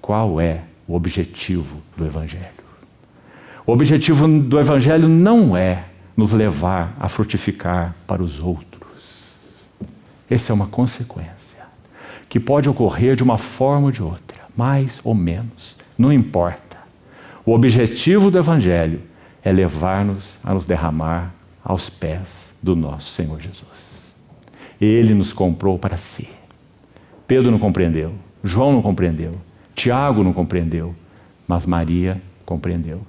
qual é o objetivo do evangelho. O objetivo do evangelho não é nos levar a frutificar para os outros. Essa é uma consequência que pode ocorrer de uma forma ou de outra, mais ou menos, não importa. O objetivo do evangelho é levar-nos a nos derramar aos pés do nosso Senhor Jesus. Ele nos comprou para si. Pedro não compreendeu, João não compreendeu, Tiago não compreendeu, mas Maria compreendeu.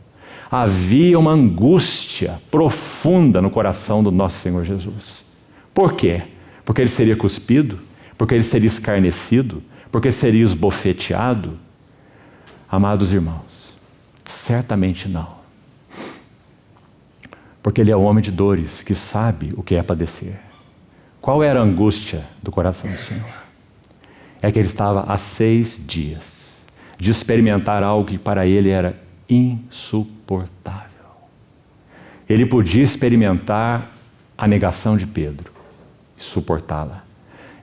Havia uma angústia profunda no coração do nosso Senhor Jesus. Por quê? Porque ele seria cuspido? Porque ele seria escarnecido? Porque seria esbofeteado? Amados irmãos, certamente não. Porque ele é um homem de dores, que sabe o que é padecer. Qual era a angústia do coração do Senhor? É que ele estava há 6 dias de experimentar algo que para ele era insuportável. Ele podia experimentar a negação de Pedro e suportá-la.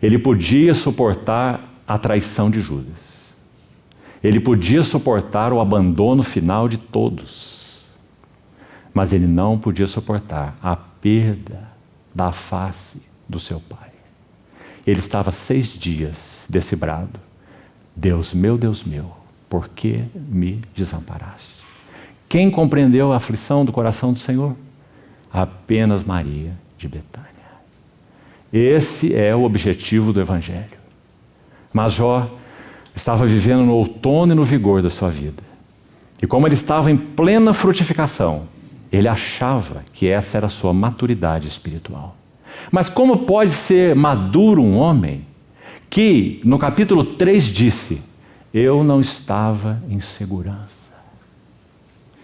Ele podia suportar a traição de Judas. Ele podia suportar o abandono final de todos. Mas ele não podia suportar a perda da face do seu pai. Ele estava 6 dias desse brado. Deus meu, por que me desamparaste? Quem compreendeu a aflição do coração do Senhor? Apenas Maria de Betânia. Esse é o objetivo do evangelho. Mas Jó estava vivendo no outono e no vigor da sua vida. E como ele estava em plena frutificação, ele achava que essa era a sua maturidade espiritual. Mas como pode ser maduro um homem que, no capítulo 3, disse: eu não estava em segurança.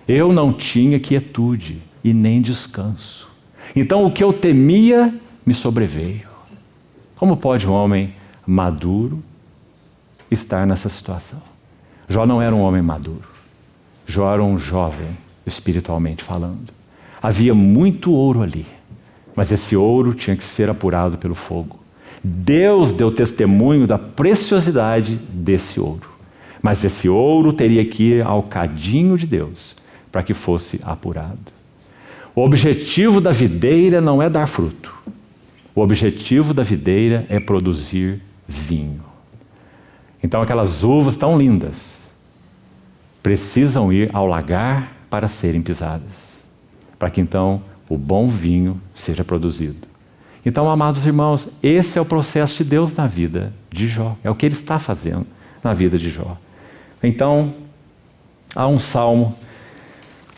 Eu não tinha quietude e nem descanso. Então o que eu temia me sobreveio. Como pode um homem maduro estar nessa situação? Jó não era um homem maduro. Jó era um jovem, espiritualmente falando. Havia muito ouro ali, mas esse ouro tinha que ser apurado pelo fogo. Deus deu testemunho da preciosidade desse ouro, mas esse ouro teria que ir ao cadinho de Deus para que fosse apurado. O objetivo da videira não é dar fruto. O objetivo da videira é produzir vinho. Então aquelas uvas tão lindas precisam ir ao lagar para serem pisadas, para que então o bom vinho seja produzido. Então, amados irmãos, esse é o processo de Deus na vida de Jó. É o que Ele está fazendo na vida de Jó. Então, há um salmo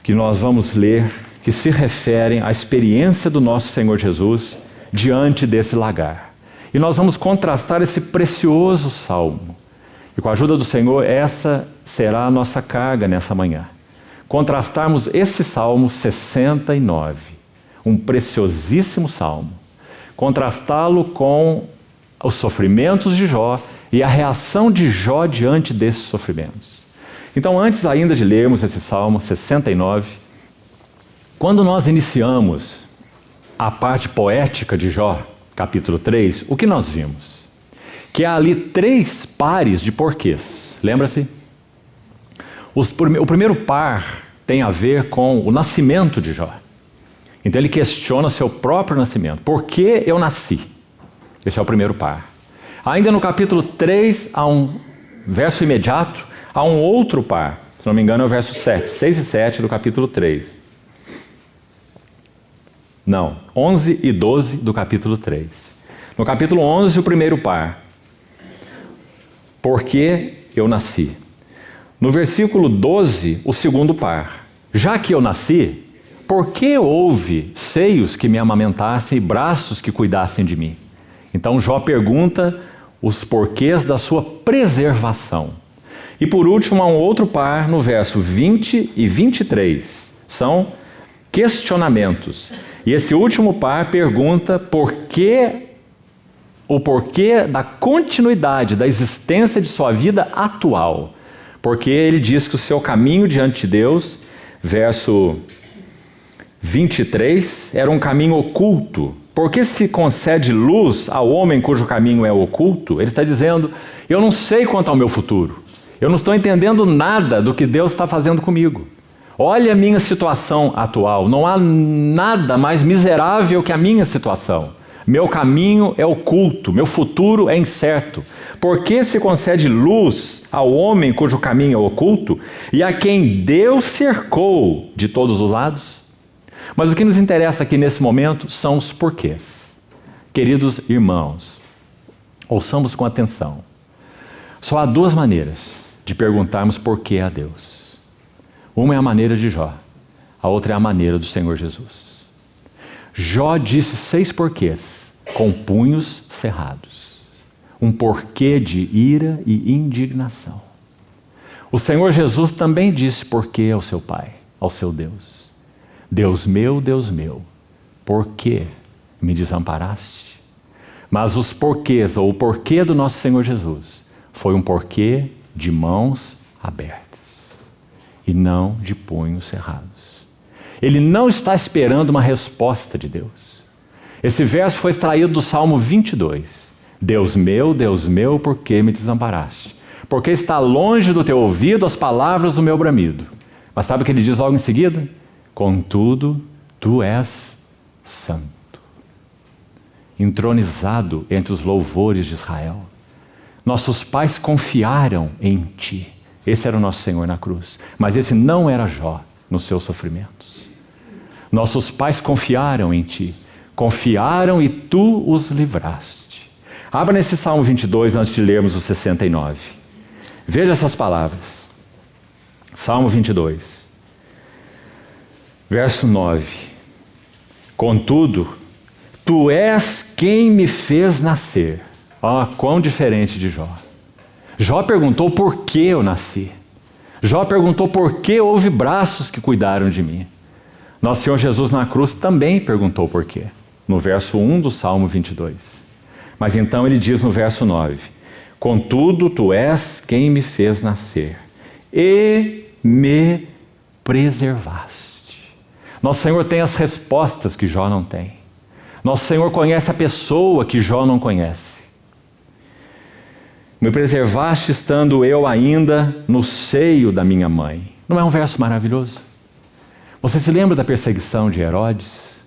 que nós vamos ler que se refere à experiência do nosso Senhor Jesus diante desse lagar. E nós vamos contrastar esse precioso salmo. E com a ajuda do Senhor, essa será a nossa carga nessa manhã. Contrastarmos esse salmo 69, um preciosíssimo salmo. Contrastá-lo com os sofrimentos de Jó e a reação de Jó diante desses sofrimentos. Então, antes ainda de lermos esse Salmo 69, quando nós iniciamos a parte poética de Jó, capítulo 3, o que nós vimos? Que há ali 3 pares de porquês. Lembra-se? O primeiro par tem a ver com o nascimento de Jó. Então ele questiona seu próprio nascimento. Por que eu nasci? Esse é o primeiro par. Ainda no capítulo 3, há um verso imediato, há um outro par. Se não me engano é o verso 7, 6 e 7 do capítulo 3. Não, 11 e 12 do capítulo 3. No capítulo 11, o primeiro par. Por que eu nasci? No versículo 12, o segundo par. Já que eu nasci, por que houve seios que me amamentassem e braços que cuidassem de mim? Então Jó pergunta os porquês da sua preservação. E por último, há um outro par no verso 20 e 23. São questionamentos. E esse último par pergunta o porquê da continuidade da existência de sua vida atual. Porque ele diz que o seu caminho diante de Deus, verso 23, era um caminho oculto. Porque se concede luz ao homem cujo caminho é oculto? Ele está dizendo, eu não sei quanto ao meu futuro. Eu não estou entendendo nada do que Deus está fazendo comigo. Olha a minha situação atual. Não há nada mais miserável que a minha situação. Meu caminho é oculto, meu futuro é incerto. Por que se concede luz ao homem cujo caminho é oculto e a quem Deus cercou de todos os lados? Mas o que nos interessa aqui nesse momento são os porquês. Queridos irmãos, ouçamos com atenção. Só há 2 maneiras de perguntarmos porquê a Deus. Uma é a maneira de Jó, a outra é a maneira do Senhor Jesus. Jó disse 6 porquês, com punhos cerrados. Um porquê de ira e indignação. O Senhor Jesus também disse porquê ao seu Pai, ao seu Deus. Deus meu, por que me desamparaste? Mas os porquês, ou o porquê do nosso Senhor Jesus, foi um porquê de mãos abertas e não de punhos cerrados. Ele não está esperando uma resposta de Deus. Esse verso foi extraído do Salmo 22. Deus meu, por que me desamparaste? Porque está longe do teu ouvido as palavras do meu bramido. Mas sabe o que ele diz logo em seguida? Contudo, tu és santo, entronizado entre os louvores de Israel. Nossos pais confiaram em ti. Esse era o nosso Senhor na cruz. Mas esse não era Jó nos seus sofrimentos. Nossos pais confiaram em ti. Confiaram e tu os livraste. Abra nesse Salmo 22 antes de lermos o 69. Veja essas palavras. Salmo 22. Verso 9. Contudo, tu és quem me fez nascer. Ó, quão diferente de Jó. Jó perguntou por que eu nasci. Jó perguntou por que houve braços que cuidaram de mim. Nosso Senhor Jesus na cruz também perguntou por quê. No verso 1 do Salmo 22. Mas então ele diz no verso 9. Contudo, tu és quem me fez nascer e me preservaste. Nosso Senhor tem as respostas que Jó não tem. Nosso Senhor conhece a pessoa que Jó não conhece. Me preservaste estando eu ainda no seio da minha mãe. Não é um verso maravilhoso? Você se lembra da perseguição de Herodes?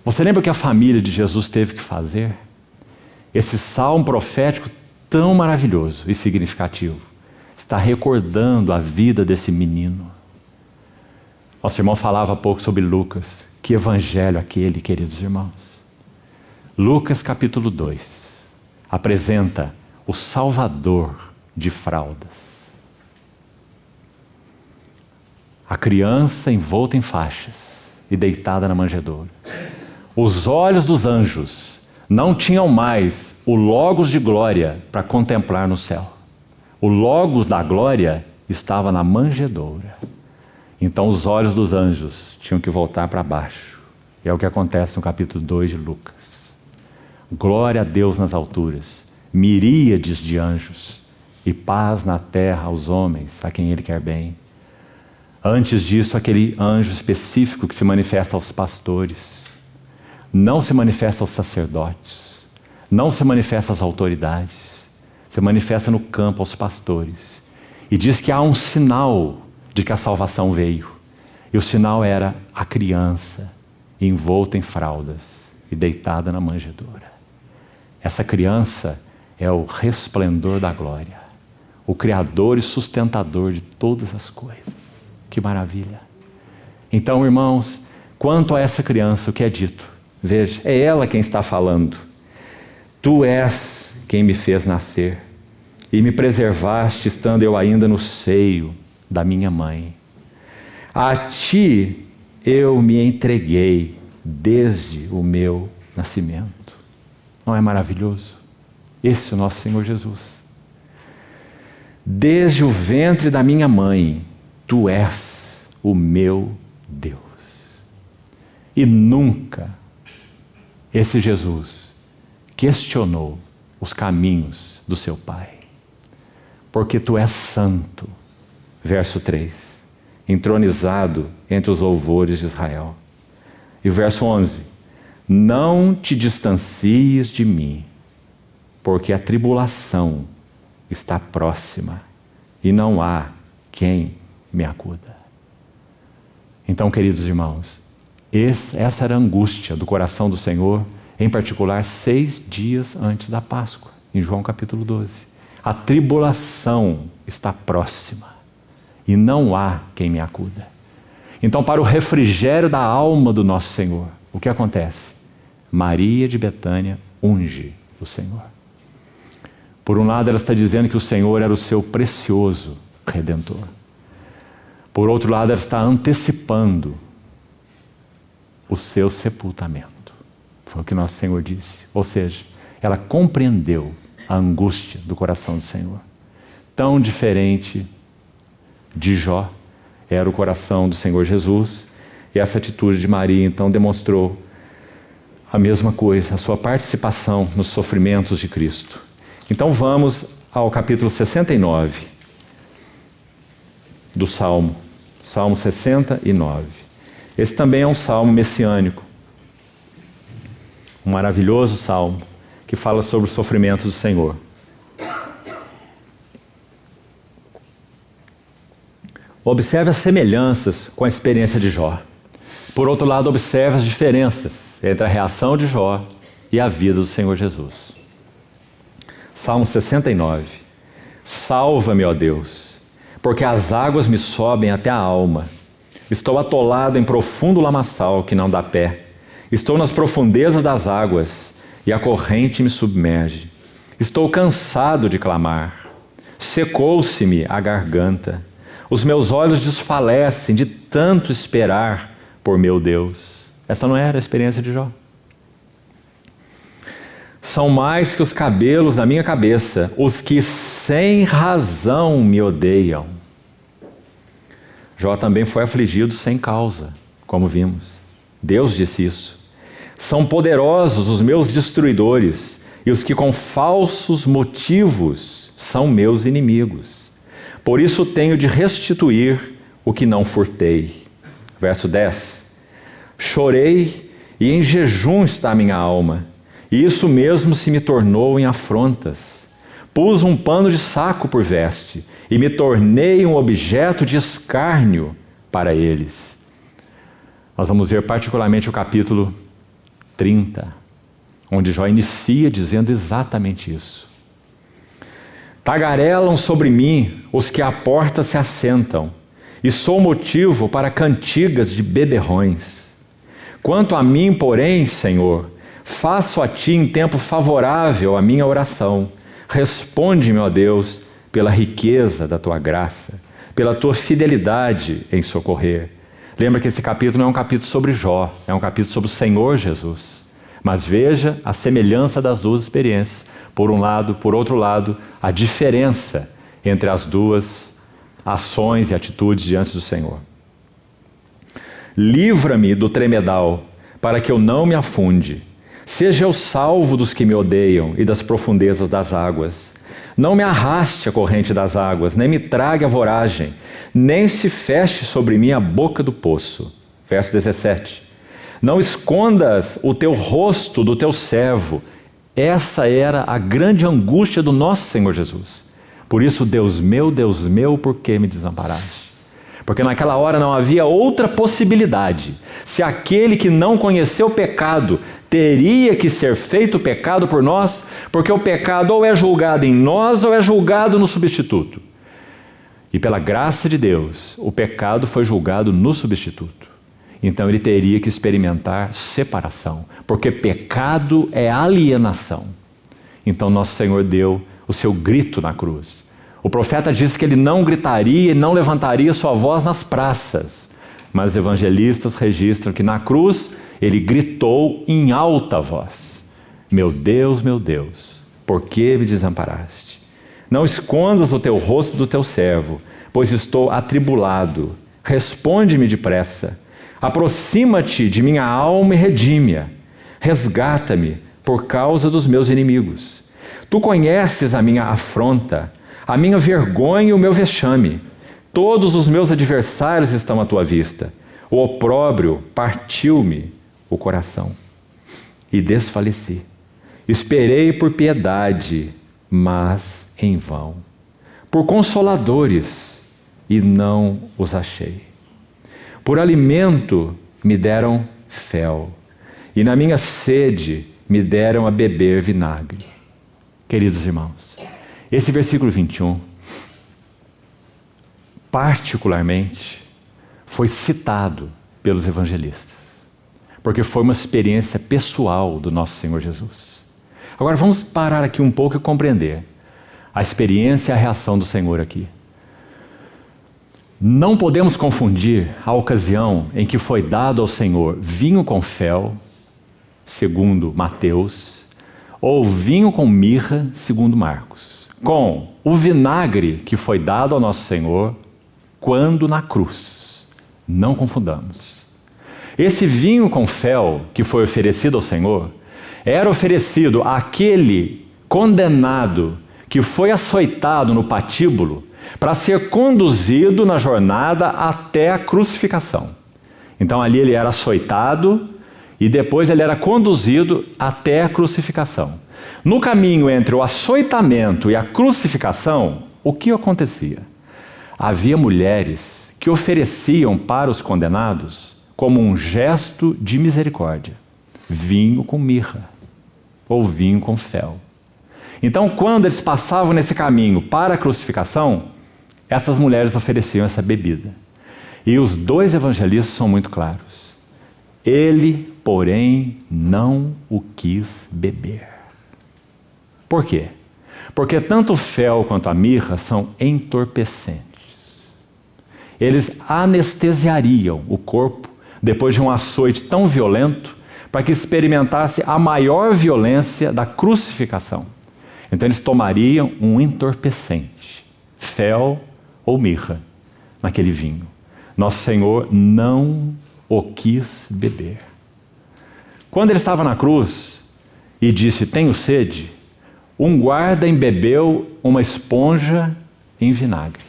Você lembra o que a família de Jesus teve que fazer? Esse salmo profético tão maravilhoso e significativo está recordando a vida desse menino. Nosso irmão falava há pouco sobre Lucas. Que evangelho aquele, queridos irmãos. Lucas capítulo 2 apresenta o Salvador de fraldas. A criança envolta em faixas e deitada na manjedoura. Os olhos dos anjos não tinham mais o Logos de glória para contemplar no céu. O Logos da glória estava na manjedoura. Então os olhos dos anjos tinham que voltar para baixo. E é o que acontece no capítulo 2 de Lucas. Glória a Deus nas alturas, miríades de anjos, e paz na terra aos homens, a quem Ele quer bem. Antes disso, aquele anjo específico que se manifesta aos pastores, não se manifesta aos sacerdotes, não se manifesta às autoridades, se manifesta no campo aos pastores. E diz que há um sinal de que a salvação veio. E o sinal era a criança envolta em fraldas e deitada na manjedoura. Essa criança é o resplendor da glória, o Criador e sustentador de todas as coisas. Que maravilha! Então, irmãos, quanto a essa criança, o que é dito? Veja, é ela quem está falando. Tu és quem me fez nascer e me preservaste estando eu ainda no seio da minha mãe. A ti eu me entreguei desde o meu nascimento. Não é maravilhoso? Esse é o nosso Senhor Jesus. Desde o ventre da minha mãe, tu és o meu Deus. E nunca esse Jesus questionou os caminhos do seu Pai. Porque tu és santo. Verso 3. Entronizado entre os louvores de Israel. E o verso 11. Não te distancies de mim, porque a tribulação está próxima e não há quem me acuda. Então, queridos irmãos, essa era a angústia do coração do Senhor, em particular 6 dias antes da Páscoa, em João capítulo 12. A tribulação está próxima e não há quem me acuda. Então, para o refrigério da alma do nosso Senhor, o que acontece? Maria de Betânia unge o Senhor. Por um lado, ela está dizendo que o Senhor era o seu precioso Redentor. Por outro lado, ela está antecipando o seu sepultamento. Foi o que nosso Senhor disse. Ou seja, ela compreendeu a angústia do coração do Senhor. Tão diferente de Jó era o coração do Senhor Jesus. E essa atitude de Maria, então, demonstrou a mesma coisa, a sua participação nos sofrimentos de Cristo. Então vamos ao capítulo 69 do Salmo, Salmo 69. Esse também é um salmo messiânico, um maravilhoso salmo que fala sobre os sofrimentos do Senhor. Observe as semelhanças com a experiência de Jó. Por outro lado, observe as diferenças entre a reação de Jó e a vida do Senhor Jesus. Salmo 69. Salva-me, ó Deus, porque as águas me sobem até a alma. Estou atolado em profundo lamaçal que não dá pé. Estou nas profundezas das águas e a corrente me submerge. Estou cansado de clamar. Secou-se-me a garganta. Os meus olhos desfalecem de tanto esperar por meu Deus. Essa não era a experiência de Jó. São mais que os cabelos da minha cabeça, os que sem razão me odeiam. Jó também foi afligido sem causa, como vimos. Deus disse isso. São poderosos os meus destruidores, e os que com falsos motivos são meus inimigos. Por isso tenho de restituir o que não furtei. Verso 10. Chorei e em jejum está a minha alma, e isso mesmo se me tornou em afrontas. Pus um pano de saco por veste, e me tornei um objeto de escárnio para eles. Nós vamos ver particularmente o capítulo 30, onde Jó inicia dizendo exatamente isso. Tagarelam sobre mim os que à porta se assentam, e sou motivo para cantigas de beberrões. Quanto a mim, porém, Senhor, faço a Ti em tempo favorável a minha oração. Responde-me, ó Deus, pela riqueza da Tua graça, pela Tua fidelidade em socorrer. Lembra que esse capítulo não é um capítulo sobre Jó, é um capítulo sobre o Senhor Jesus. Mas veja a semelhança das duas experiências. Por um lado, por outro lado, a diferença entre as duas ações e atitudes diante do Senhor. Livra-me do tremedal, para que eu não me afunde. Seja eu salvo dos que me odeiam e das profundezas das águas. Não me arraste a corrente das águas, nem me traga a voragem, nem se feche sobre mim a boca do poço. Verso 17. Não escondas o teu rosto do teu servo. Essa era a grande angústia do nosso Senhor Jesus. Por isso, Deus meu, por que me desamparaste? Porque naquela hora não havia outra possibilidade. Se aquele que não conheceu o pecado teria que ser feito pecado por nós, porque o pecado ou é julgado em nós ou é julgado no substituto. E pela graça de Deus, o pecado foi julgado no substituto. Então ele teria que experimentar separação, porque pecado é alienação. Então nosso Senhor deu o seu grito na cruz. O profeta disse que ele não gritaria e não levantaria sua voz nas praças, mas os evangelistas registram que na cruz ele gritou em alta voz: meu Deus, por que me desamparaste? Não escondas o teu rosto do teu servo, pois estou atribulado. Responde-me depressa. Aproxima-te de minha alma e redime-a. Resgata-me por causa dos meus inimigos. Tu conheces a minha afronta, a minha vergonha e o meu vexame. Todos os meus adversários estão à tua vista. O opróbrio partiu-me o coração e desfaleci. Esperei por piedade, mas em vão. Por consoladores, e não os achei. Por alimento me deram fel, e na minha sede me deram a beber vinagre. Queridos irmãos, esse versículo 21, particularmente, foi citado pelos evangelistas, porque foi uma experiência pessoal do nosso Senhor Jesus. Agora vamos parar aqui um pouco e compreender a experiência e a reação do Senhor aqui. Não podemos confundir a ocasião em que foi dado ao Senhor vinho com fel, segundo Mateus, ou vinho com mirra, segundo Marcos, com o vinagre que foi dado ao nosso Senhor quando na cruz. Não confundamos. Esse vinho com fel que foi oferecido ao Senhor era oferecido àquele condenado que foi açoitado no patíbulo para ser conduzido na jornada até a crucificação. Então ali ele era açoitado e depois ele era conduzido até a crucificação. No caminho entre o açoitamento e a crucificação, o que acontecia? Havia mulheres que ofereciam para os condenados, como um gesto de misericórdia, vinho com mirra ou vinho com fel. Então, quando eles passavam nesse caminho para a crucificação, essas mulheres ofereciam essa bebida. E os dois evangelistas são muito claros. Ele, porém, não o quis beber. Por quê? Porque tanto o fel quanto a mirra são entorpecentes. Eles anestesiariam o corpo depois de um açoite tão violento para que experimentasse a maior violência da crucificação. Então eles tomariam um entorpecente, fel ou mirra, naquele vinho. Nosso Senhor não o quis beber. Quando ele estava na cruz e disse, tenho sede, um guarda embebeu uma esponja em vinagre.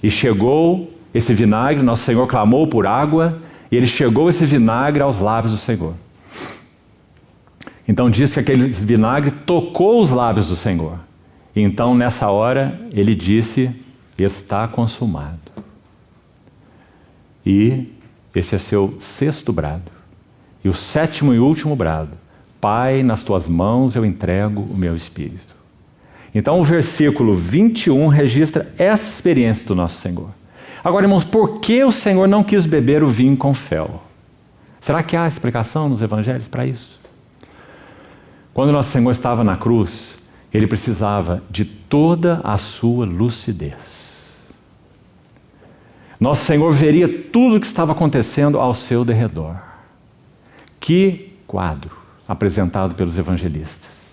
E chegou esse vinagre, nosso Senhor clamou por água, e ele chegou esse vinagre aos lábios do Senhor. Então diz que aquele vinagre tocou os lábios do Senhor. Então, nessa hora, ele disse: está consumado. E esse é seu 6º brado. E o 7º e último brado: Pai, nas tuas mãos eu entrego o meu espírito. Então, o versículo 21 registra essa experiência do nosso Senhor. Agora, irmãos, por que o Senhor não quis beber o vinho com fel? Será que há explicação nos evangelhos para isso? Quando nosso Senhor estava na cruz, ele precisava de toda a sua lucidez. Nosso Senhor veria tudo o que estava acontecendo ao seu derredor. Que quadro apresentado pelos evangelistas.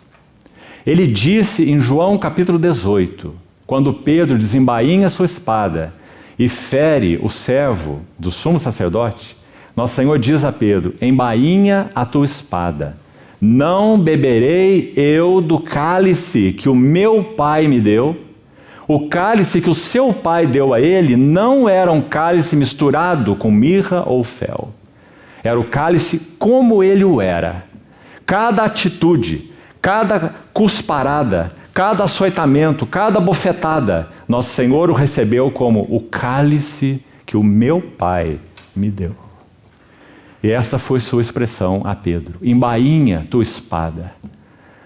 Ele disse em João capítulo 18, quando Pedro desembainha sua espada e fere o servo do sumo sacerdote, nosso Senhor diz a Pedro: embainha a tua espada. Não beberei eu do cálice que o meu pai me deu? O cálice que o seu pai deu a ele não era um cálice misturado com mirra ou fel. Era o cálice como ele o era. Cada atitude, cada cusparada, cada açoitamento, cada bofetada, nosso Senhor o recebeu como o cálice que o meu pai me deu. E essa foi sua expressão a Pedro: embainha tua espada,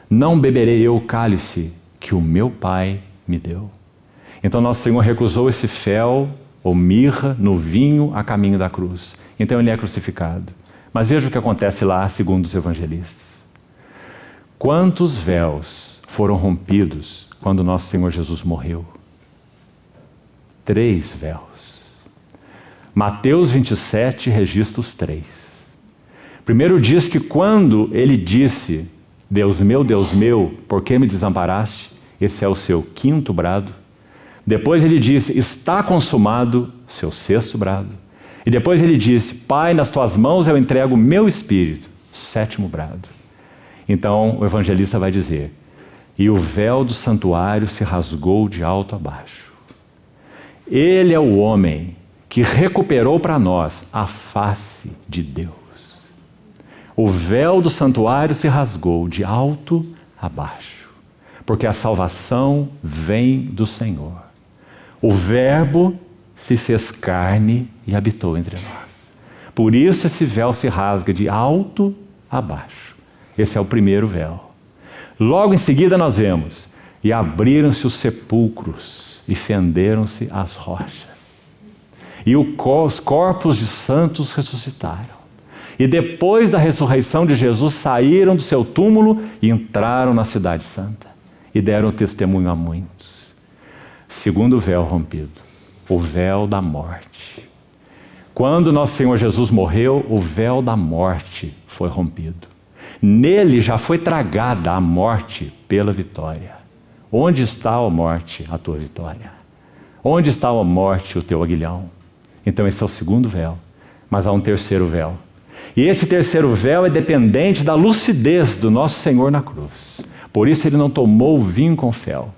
não beberei eu o cálice que o meu pai me deu. Então nosso Senhor recusou esse fel ou mirra no vinho a caminho da cruz. Então ele é crucificado. Mas veja o que acontece lá, segundo os evangelistas. Quantos véus foram rompidos quando nosso Senhor Jesus morreu? 3 véus. Mateus 27 registra os 3. Primeiro diz que quando ele disse: Deus meu, por que me desamparaste? Esse é o seu 5º brado. Depois ele disse: está consumado, seu 6º brado. E depois ele disse: Pai, nas tuas mãos eu entrego o meu espírito, 7º brado. Então o evangelista vai dizer: e o véu do santuário se rasgou de alto a baixo. Ele é o homem que recuperou para nós a face de Deus. O véu do santuário se rasgou de alto a baixo, porque a salvação vem do Senhor. O Verbo se fez carne e habitou entre nós. Por isso esse véu se rasga de alto a baixo. Esse é o primeiro véu. Logo em seguida nós vemos: e abriram-se os sepulcros e fenderam-se as rochas. E os corpos de santos ressuscitaram. E depois da ressurreição de Jesus, saíram do seu túmulo e entraram na cidade santa. E deram testemunho a muitos. Segundo véu rompido, o véu da morte. Quando nosso Senhor Jesus morreu, o véu da morte foi rompido. Nele já foi tragada a morte pela vitória. Onde está, ó morte, a tua vitória? Onde está, ó morte, o teu aguilhão? Então esse é o segundo véu. Mas há um terceiro véu. E esse terceiro véu é dependente da lucidez do nosso Senhor na cruz. Por isso ele não tomou o vinho com fel.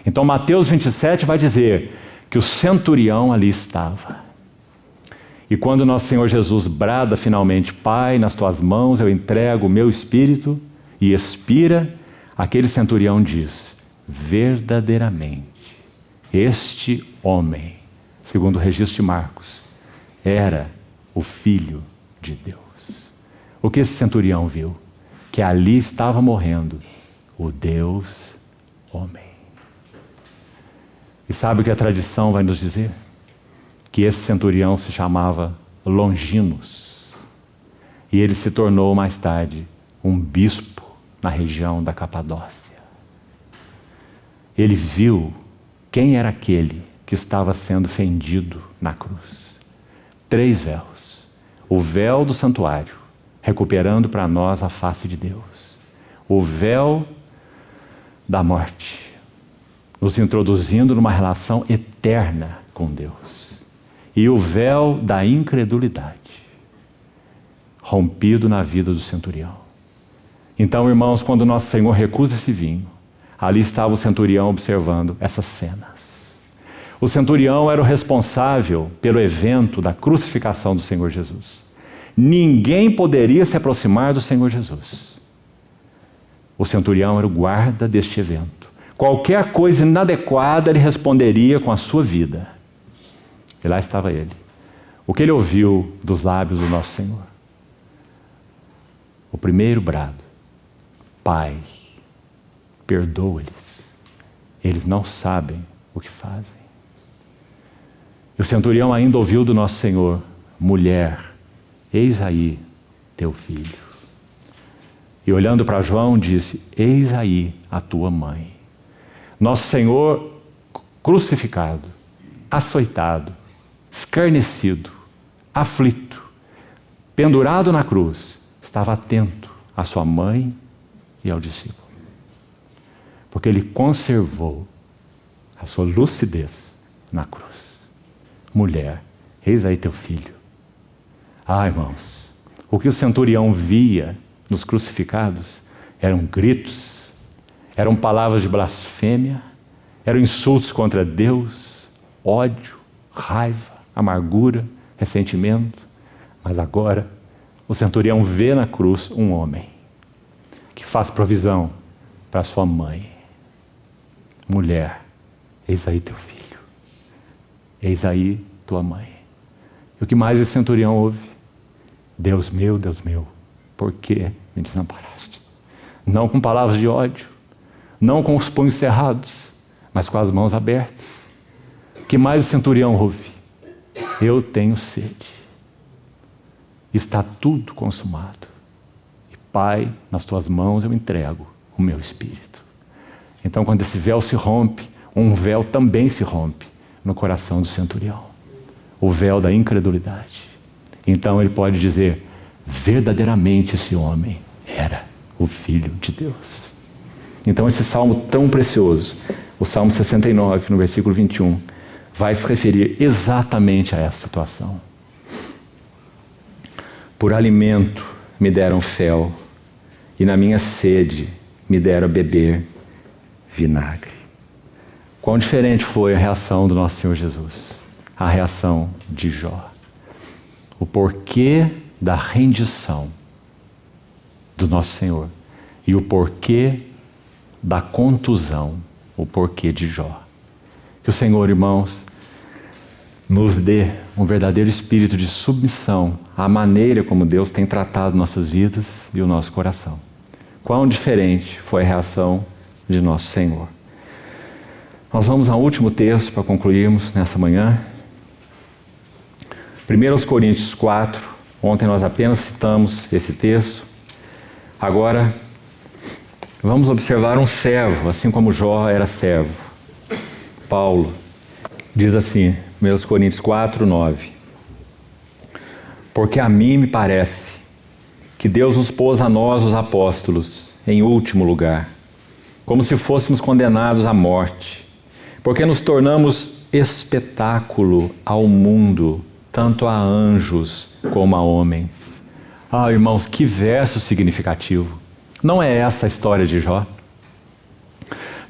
Então Mateus 27 vai dizer que o centurião ali estava. E quando nosso Senhor Jesus brada finalmente: Pai, nas tuas mãos eu entrego o meu espírito, e expira, aquele centurião diz: verdadeiramente, este homem, segundo o registro de Marcos, era o Filho de Deus. O que esse centurião viu? Que ali estava morrendo o Deus homem. E sabe o que a tradição vai nos dizer? Que esse centurião se chamava Longinos. E ele se tornou mais tarde um bispo na região da Capadócia. Ele viu quem era aquele que estava sendo fendido na cruz. 3 véus. O véu do santuário, recuperando para nós a face de Deus. O véu da morte, nos introduzindo numa relação eterna com Deus. E o véu da incredulidade, rompido na vida do centurião. Então, irmãos, quando nosso Senhor recusa esse vinho, ali estava o centurião observando essas cenas. O centurião era o responsável pelo evento da crucificação do Senhor Jesus. Ninguém poderia se aproximar do Senhor Jesus. O centurião era o guarda deste evento. Qualquer coisa inadequada ele responderia com a sua vida. E lá estava ele. O que ele ouviu dos lábios do nosso Senhor? O primeiro brado: Pai, perdoa-lhes. Eles não sabem o que fazem. E o centurião ainda ouviu do nosso Senhor: mulher, eis aí teu filho. E olhando para João disse: eis aí a tua mãe. Nosso Senhor crucificado, açoitado, escarnecido, aflito, pendurado na cruz, estava atento à sua mãe e ao discípulo. Porque ele conservou a sua lucidez na cruz. Mulher, eis aí teu filho. Ah, irmãos, o que o centurião via nos crucificados eram gritos, eram palavras de blasfêmia, eram insultos contra Deus, ódio, raiva, amargura, ressentimento. Mas agora o centurião vê na cruz um homem que faz provisão para sua mãe. Mulher, eis aí teu filho. Eis aí tua mãe. E o que mais esse centurião ouve? Deus meu, por que me desamparaste? Não com palavras de ódio, não com os punhos cerrados, mas com as mãos abertas. O que mais o centurião ouve? Eu tenho sede. Está tudo consumado. E Pai, nas tuas mãos eu entrego o meu espírito. Então, quando esse véu se rompe, um véu também se rompe no coração do centurião. O véu da incredulidade. Então ele pode dizer: verdadeiramente esse homem era o Filho de Deus. Então esse salmo tão precioso, o Salmo 69, no versículo 21, vai se referir exatamente a essa situação. Por alimento me deram fel, e na minha sede me deram a beber vinagre. Quão diferente foi a reação do nosso Senhor Jesus, a reação de Jó. O porquê da rendição do nosso Senhor e o porquê da contusão, o porquê de Jó. Que o Senhor, irmãos, nos dê um verdadeiro espírito de submissão à maneira como Deus tem tratado nossas vidas e o nosso coração. Quão diferente foi a reação de nosso Senhor. Nós vamos ao último texto para concluirmos nessa manhã. 1 Coríntios 4, ontem nós apenas citamos esse texto. Agora, vamos observar um servo, assim como Jó era servo. Paulo diz assim, 1 Coríntios 4, 9. Porque a mim me parece que Deus nos pôs a nós, os apóstolos, em último lugar, como se fôssemos condenados à morte, porque nos tornamos espetáculo ao mundo, tanto a anjos como a homens. Ah, irmãos, que verso significativo. Não é essa a história de Jó?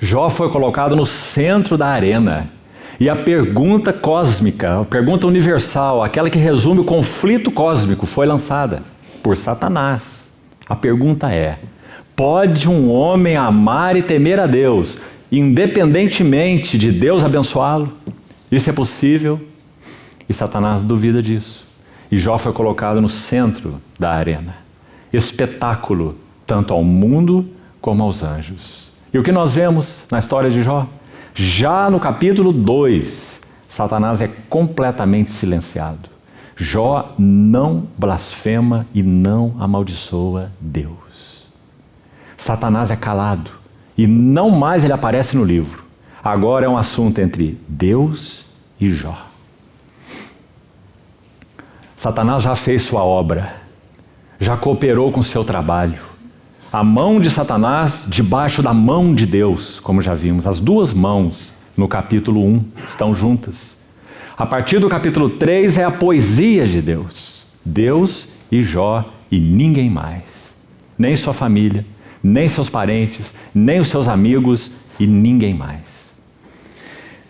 Jó foi colocado no centro da arena. E a pergunta cósmica, a pergunta universal, aquela que resume o conflito cósmico, foi lançada por Satanás. A pergunta é: pode um homem amar e temer a Deus, independentemente de Deus abençoá-lo? Isso é possível? E Satanás duvida disso. E Jó foi colocado no centro da arena. Espetáculo, tanto ao mundo como aos anjos. E o que nós vemos na história de Jó? Já no capítulo 2, Satanás é completamente silenciado. Jó não blasfema e não amaldiçoa Deus. Satanás é calado e não mais ele aparece no livro. Agora é um assunto entre Deus e Jó. Satanás já fez sua obra, já cooperou com seu trabalho. A mão de Satanás debaixo da mão de Deus, como já vimos. As duas mãos no capítulo 1 estão juntas. A partir do capítulo 3 é a poesia de Deus. Deus e Jó e ninguém mais. Nem sua família, nem seus parentes, nem os seus amigos e ninguém mais.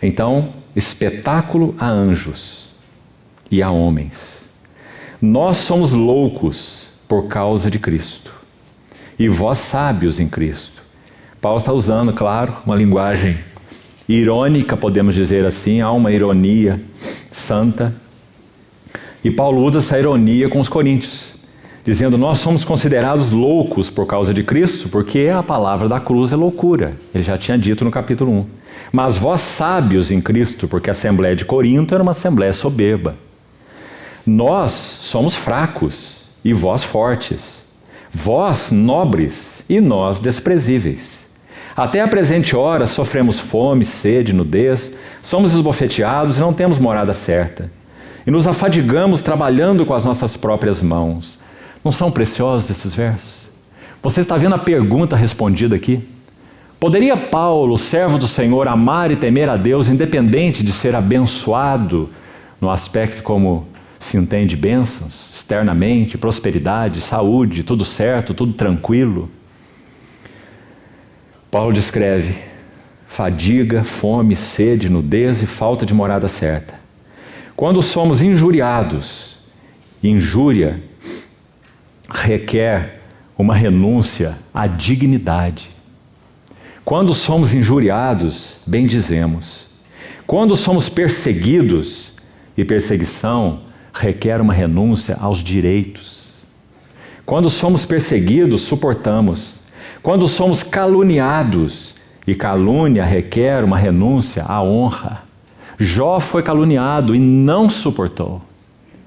Então, espetáculo a anjos e a homens. Nós somos loucos por causa de Cristo. e vós sábios em Cristo. Paulo está usando, claro, uma linguagem irônica, podemos dizer assim, há uma ironia santa. E Paulo usa essa ironia com os coríntios, dizendo: nós somos considerados loucos por causa de Cristo, porque a palavra da cruz é loucura. Ele já tinha dito no capítulo 1. Mas vós sábios em Cristo, porque a Assembleia de Corinto era uma assembleia soberba. Nós somos fracos e vós fortes. Vós nobres e nós desprezíveis. Até a presente hora sofremos fome, sede, nudez, somos esbofeteados e não temos morada certa. E nos afadigamos trabalhando com as nossas próprias mãos. Não são preciosos esses versos? Você está vendo a pergunta respondida aqui? Poderia Paulo, servo do Senhor, amar e temer a Deus, independente de ser abençoado no aspecto como se entende bênçãos, externamente, prosperidade, saúde, tudo certo, tudo tranquilo? Paulo descreve fadiga, fome, sede, nudez e falta de morada certa. Quando somos injuriados, injúria requer uma renúncia à dignidade. Quando somos injuriados, bendizemos. Quando somos perseguidos, e perseguição requer uma renúncia aos direitos. Quando somos perseguidos, suportamos. Quando somos caluniados, e calúnia requer uma renúncia à honra. Jó foi caluniado e não suportou.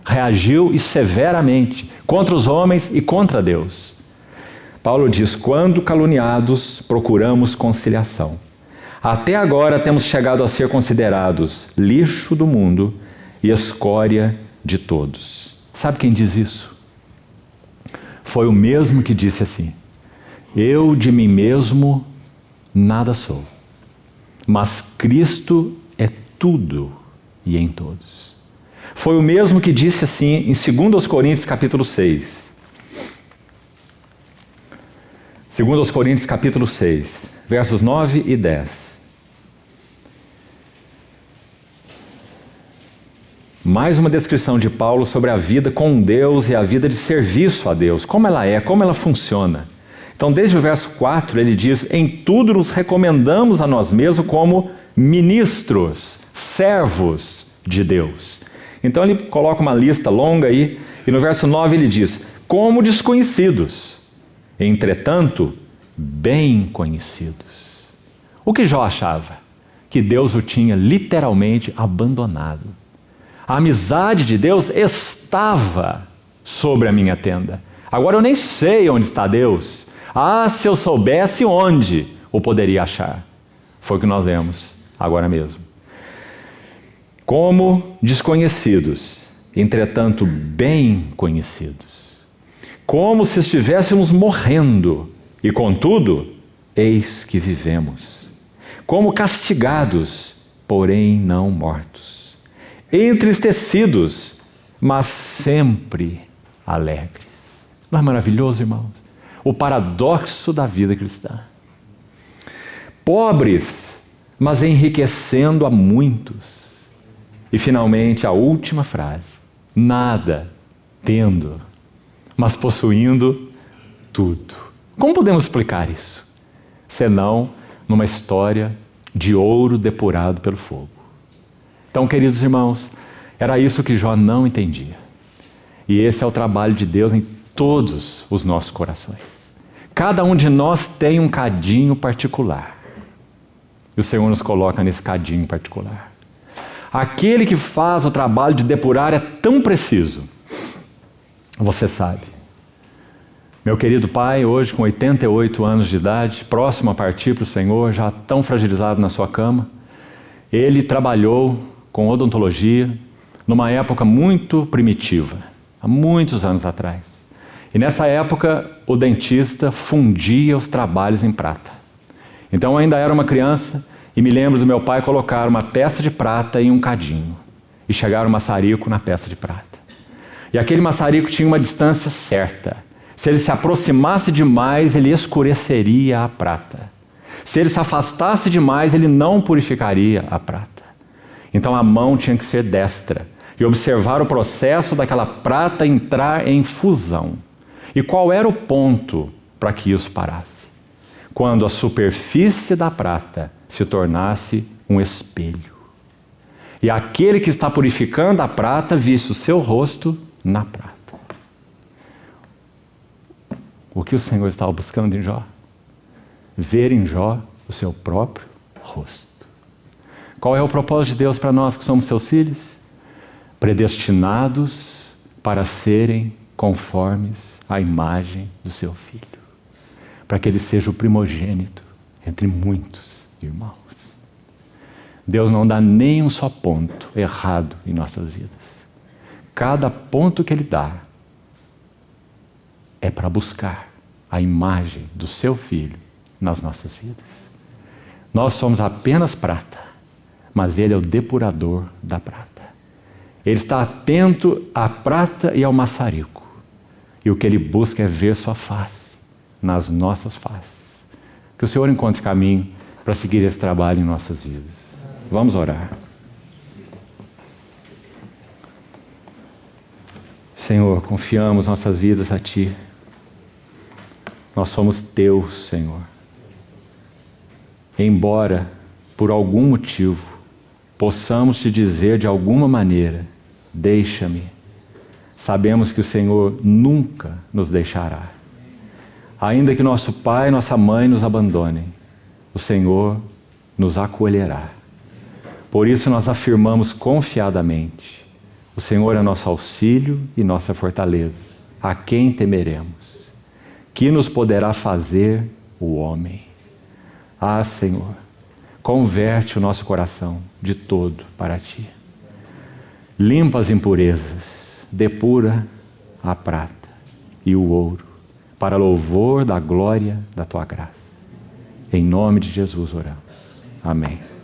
Reagiu e severamente contra os homens e contra Deus. Paulo diz: quando caluniados, procuramos conciliação. Até agora temos chegado a ser considerados lixo do mundo e escória de todos. Sabe quem diz isso? Foi o mesmo que disse assim: eu de mim mesmo nada sou, mas Cristo é tudo e em todos. Foi o mesmo que disse assim em 2 Coríntios capítulo 6. 2 Coríntios capítulo 6, versos 9 e 10. Mais uma descrição de Paulo sobre a vida com Deus e a vida de serviço a Deus. Como ela é, como ela funciona. Então, desde o verso 4, ele diz: em tudo nos recomendamos a nós mesmos como ministros, servos de Deus. Então ele coloca uma lista longa aí, e no verso 9 ele diz: como desconhecidos, entretanto, bem conhecidos. O que Jó achava? Que Deus o tinha literalmente abandonado. A amizade de Deus estava sobre a minha tenda. Agora eu nem sei onde está Deus. Ah, se eu soubesse onde o poderia achar. Foi o que nós lemos agora mesmo. Como desconhecidos, entretanto bem conhecidos. Como se estivéssemos morrendo, e contudo, eis que vivemos. Como castigados, porém não mortos. Entristecidos, mas sempre alegres. Não é maravilhoso, irmãos? O paradoxo da vida cristã. Pobres, mas enriquecendo a muitos. E finalmente a última frase: nada tendo, mas possuindo tudo. Como podemos explicar isso? Senão numa história de ouro depurado pelo fogo. Então, queridos irmãos, era isso que Jó não entendia. E esse é o trabalho de Deus em todos os nossos corações. Cada um de nós tem um cadinho particular. E o Senhor nos coloca nesse cadinho particular. Aquele que faz o trabalho de depurar é tão preciso. Você sabe. Meu querido pai, hoje com 88 anos de idade, próximo a partir para o Senhor, já tão fragilizado na sua cama, ele trabalhou com odontologia numa época muito primitiva, há muitos anos atrás. E nessa época, o dentista fundia os trabalhos em prata. Então eu ainda era uma criança e me lembro do meu pai colocar uma peça de prata em um cadinho e chegar o maçarico na peça de prata. E aquele maçarico tinha uma distância certa. Se ele se aproximasse demais, ele escureceria a prata. Se ele se afastasse demais, ele não purificaria a prata. Então a mão tinha que ser destra e observar o processo daquela prata entrar em fusão. E qual era o ponto para que isso parasse. Quando a superfície da prata se tornasse um espelho. E aquele que está purificando a prata visse o seu rosto na prata. O que o Senhor estava buscando em Jó? Ver em Jó o seu próprio rosto. Qual é o propósito de Deus para nós que somos seus filhos? Predestinados para serem conformes à imagem do seu Filho. Para que ele seja o primogênito entre muitos irmãos. Deus não dá nem um só ponto errado em nossas vidas. Cada ponto que ele dá é para buscar a imagem do seu Filho nas nossas vidas. Nós somos apenas prata, mas ele é o depurador da prata. Ele está atento à prata e ao maçarico. E o que ele busca é ver sua face nas nossas faces. Que o Senhor encontre caminho para seguir esse trabalho em nossas vidas. Vamos orar. Senhor, confiamos nossas vidas a Ti. Nós somos Teus, Senhor. Embora, por algum motivo, possamos Te dizer de alguma maneira, deixa-me, sabemos que o Senhor nunca nos deixará. Ainda que nosso pai e nossa mãe nos abandonem, o Senhor nos acolherá. Por isso nós afirmamos confiadamente, o Senhor é nosso auxílio e nossa fortaleza. A quem temeremos? Que nos poderá fazer o homem? Ah, Senhor, converte o nosso coração de todo para Ti. Limpa as impurezas, depura a prata e o ouro, para louvor da glória da Tua graça. Em nome de Jesus oramos. Amém.